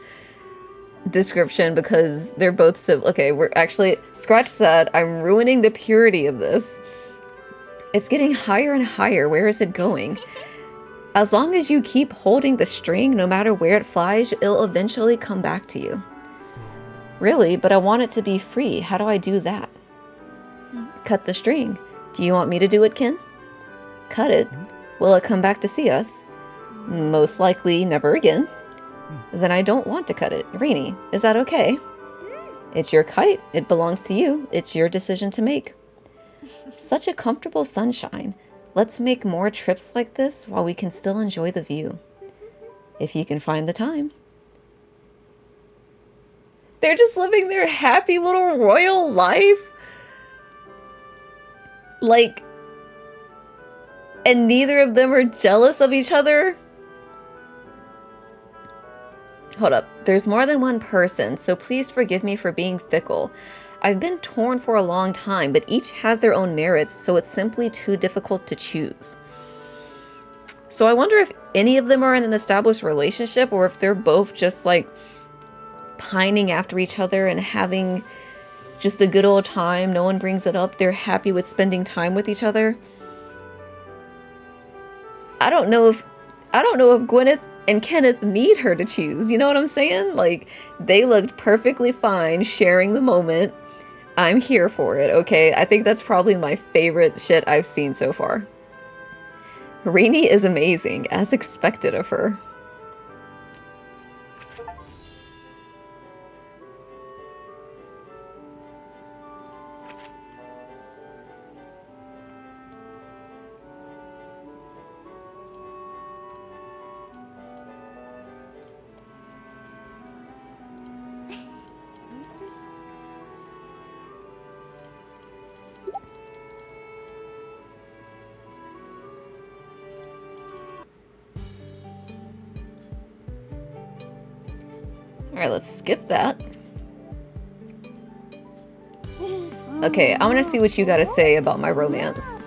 description because they're both so... Okay, we're actually... Scratch that. I'm ruining the purity of this. It's getting higher and higher. Where is it going? As long as you keep holding the string, no matter where it flies, it'll eventually come back to you. Really, but I want it to be free. How do I do that? Cut the string. Do you want me to do it, Ken? Cut it. Will it come back to see us? Most likely never again. Then I don't want to cut it. Rini, is that okay? It's your kite. It belongs to you. It's your decision to make. Such a comfortable sunshine. Let's make more trips like this while we can still enjoy the view. If you can find the time. They're just living their happy little royal life. Like, and neither of them are jealous of each other. Hold up. There's more than one person, so please forgive me for being fickle. I've been torn for a long time, but each has their own merits, so it's simply too difficult to choose. So I wonder if any of them are in an established relationship or if they're both just like pining after each other and having just a good old time. No one brings it up. They're happy with spending time with each other. I don't know if Gwyneth and Kenneth need her to choose. You know what I'm saying? Like, they looked perfectly fine sharing the moment. I'm here for it, okay? I think that's probably my favorite shit I've seen so far. Rini is amazing, as expected of her. Alright, let's skip that. Okay, I want to see what you got to say about my romance.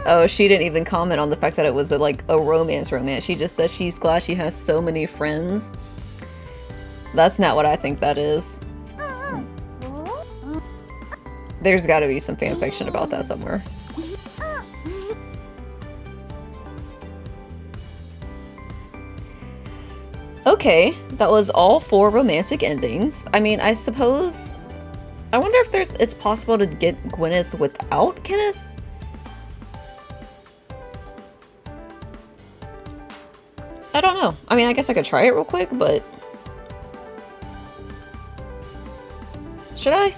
Oh, she didn't even comment on the fact that it was like a romance. She just said she's glad she has so many friends. That's not what I think that is. There's got to be some fanfiction about that somewhere. Okay, that was all 4 romantic endings. I mean, I suppose... I wonder if it's possible to get Gwyneth without Kenneth? I don't know. I mean, I guess I could try it real quick, but... Should I?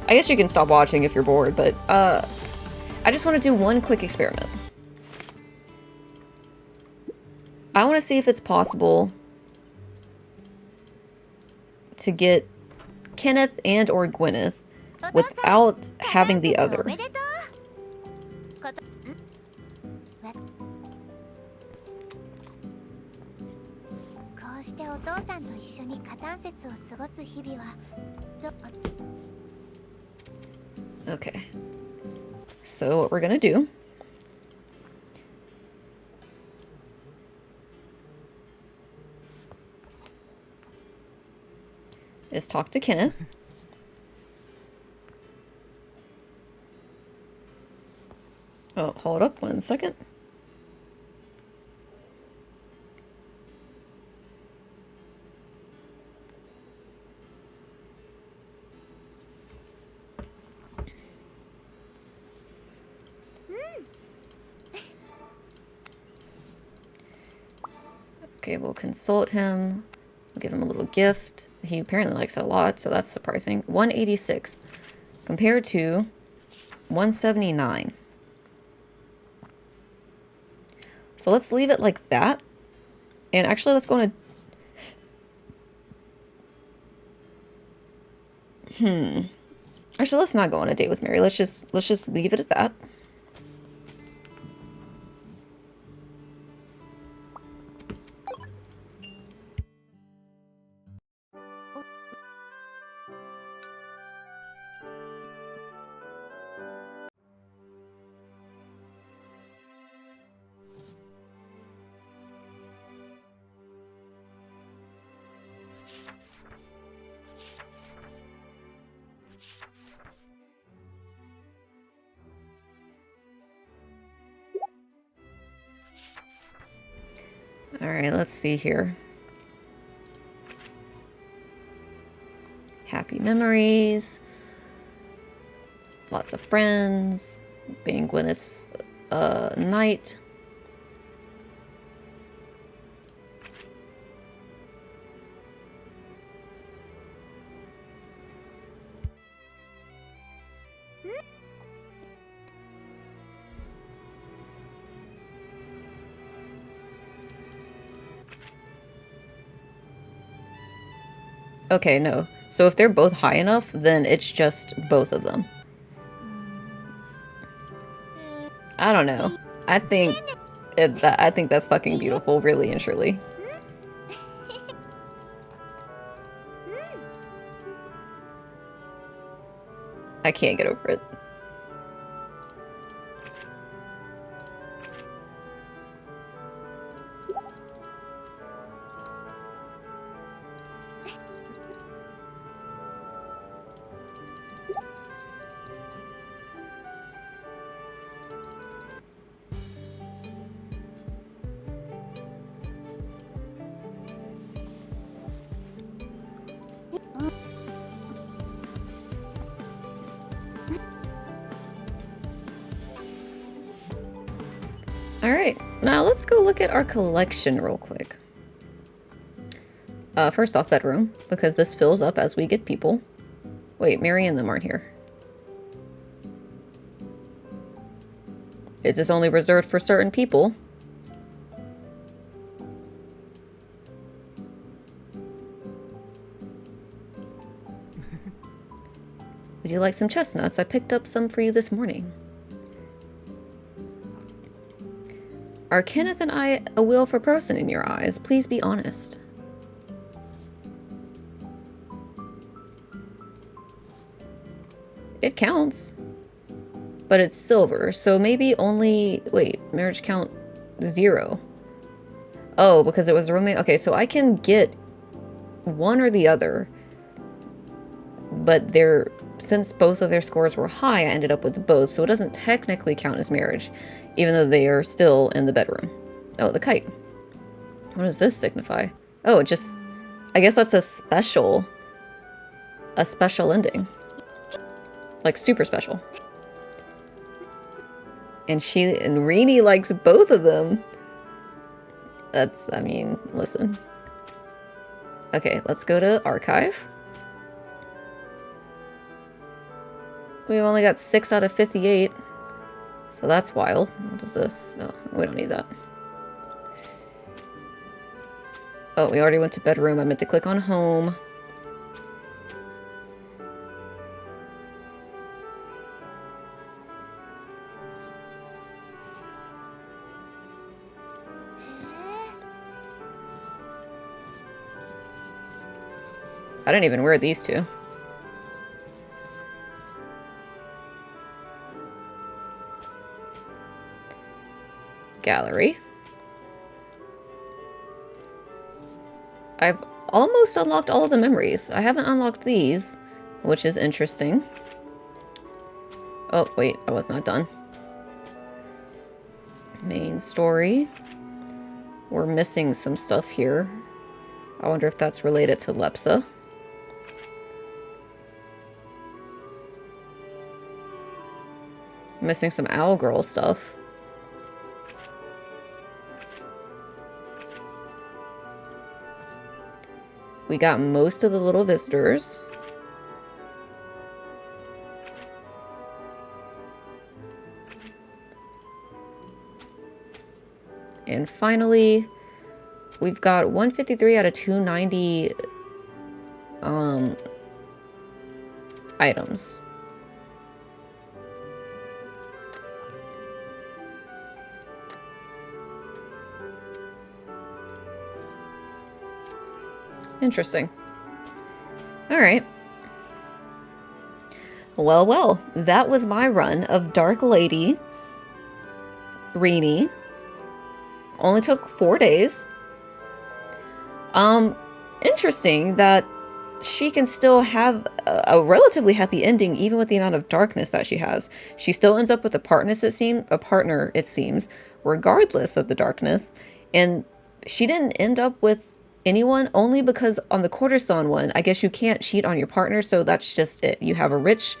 I guess you can stop watching if you're bored, but, I just want to do one quick experiment. I want to see if it's possible to get Kenneth and or Gwyneth without having the other. こうしてお父さんと一緒に加担節を過ごす日々は Okay. So what we're gonna do is talk to Kenneth. Oh, hold up 1 second. Okay, we'll consult him. We'll give him a little gift. He apparently likes it a lot, so that's surprising. 186 compared to 179. So let's leave it like that. And actually, let's go on a... Actually, let's not go on a date with Mary. Let's just leave it at that. All right, let's see here. Happy memories. Lots of friends. Being Gwyneth's knight. Okay, no. So if they're both high enough, then it's just both of them. I don't know. I think that's fucking beautiful, really and truly. I can't get over it. Alright, now let's go look at our collection real quick. First off, bedroom, because this fills up as we get people. Wait, Mary and them aren't here. Is this only reserved for certain people? Would you like some chestnuts? I picked up some for you this morning. Are Kenneth and I a willful person in your eyes? Please be honest. It counts. But it's silver, so maybe only... Wait, marriage count 0. Oh, because it was a roommate? Okay, so I can get one or the other. But since both of their scores were high, I ended up with both, so it doesn't technically count as marriage, even though they are still in the bedroom. Oh, the kite. What does this signify? Oh, it just... I guess that's a special ending. Like, super special. And Rini likes both of them. I mean, listen. Okay, let's go to archive. We've only got 6 out of 58. So that's wild. What is this? No, we don't need that. Oh, we already went to bedroom. I meant to click on home. I didn't even wear these two. Gallery. I've almost unlocked all of the memories. I haven't unlocked these, which is interesting. Oh, wait, I was not done. Main story. We're missing some stuff here. I wonder if that's related to Lepsa. Missing some Owl Girl stuff. We got most of the little visitors. And finally, we've got 153 out of 290 items. Interesting. Alright. Well, that was my run of Dark Lady Rini. Only took 4 days. Interesting that she can still have a relatively happy ending even with the amount of darkness that she has. She still ends up with a partner, it seems, regardless of the darkness. And she didn't end up with anyone only because on the courtesan one, I guess you can't cheat on your partner, so that's just it. You have a rich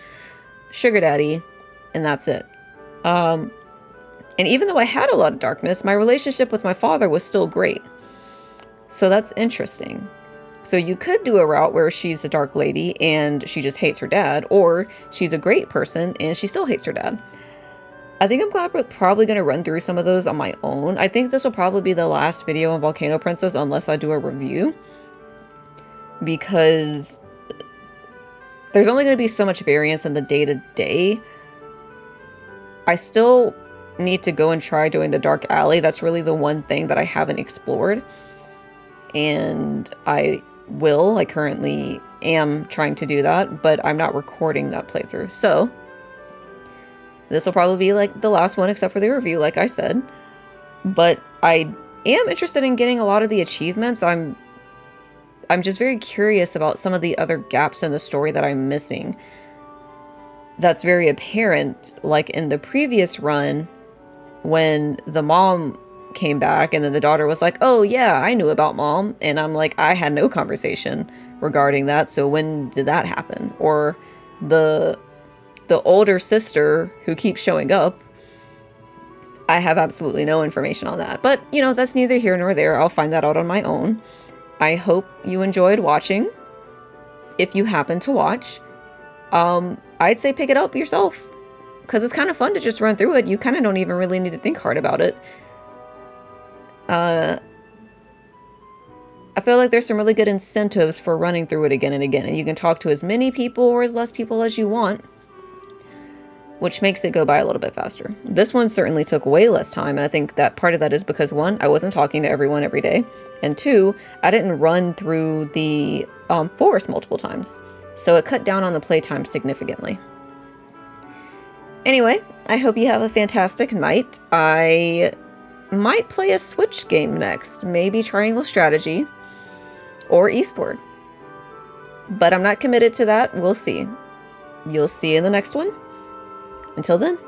sugar daddy, and that's it. And even though I had a lot of darkness, my relationship with my father was still great. So that's interesting. So you could do a route where she's a dark lady and she just hates her dad, or she's a great person and she still hates her dad. I think I'm probably going to run through some of those on my own. I think this will probably be the last video on Volcano Princess unless I do a review. Because there's only going to be so much variance in the day-to-day. I still need to go and try doing the Dark Alley. That's really the one thing that I haven't explored. And I currently am trying to do that, but I'm not recording that playthrough. So this will probably be like the last one except for the review, like I said. But I am interested in getting a lot of the achievements. I'm just very curious about some of the other gaps in the story that I'm missing. That's very apparent, like in the previous run when the mom came back and then the daughter was like, oh yeah, I knew about mom. And I'm like, I had no conversation regarding that. So when did that happen? Or the older sister who keeps showing up, I have absolutely no information on that. But, you know, that's neither here nor there. I'll find that out on my own. I hope you enjoyed watching. If you happen to watch, I'd say pick it up yourself. Because it's kind of fun to just run through it. You kind of don't even really need to think hard about it. I feel like there's some really good incentives for running through it again and again. And you can talk to as many people or as less people as you want, which makes it go by a little bit faster. This one certainly took way less time, and I think that part of that is because, one, I wasn't talking to everyone every day, and two, I didn't run through the forest multiple times, so it cut down on the playtime significantly. Anyway, I hope you have a fantastic night. I might play a Switch game next, maybe Triangle Strategy or Eastward, but I'm not committed to that. We'll see. You'll see in the next one. Until then.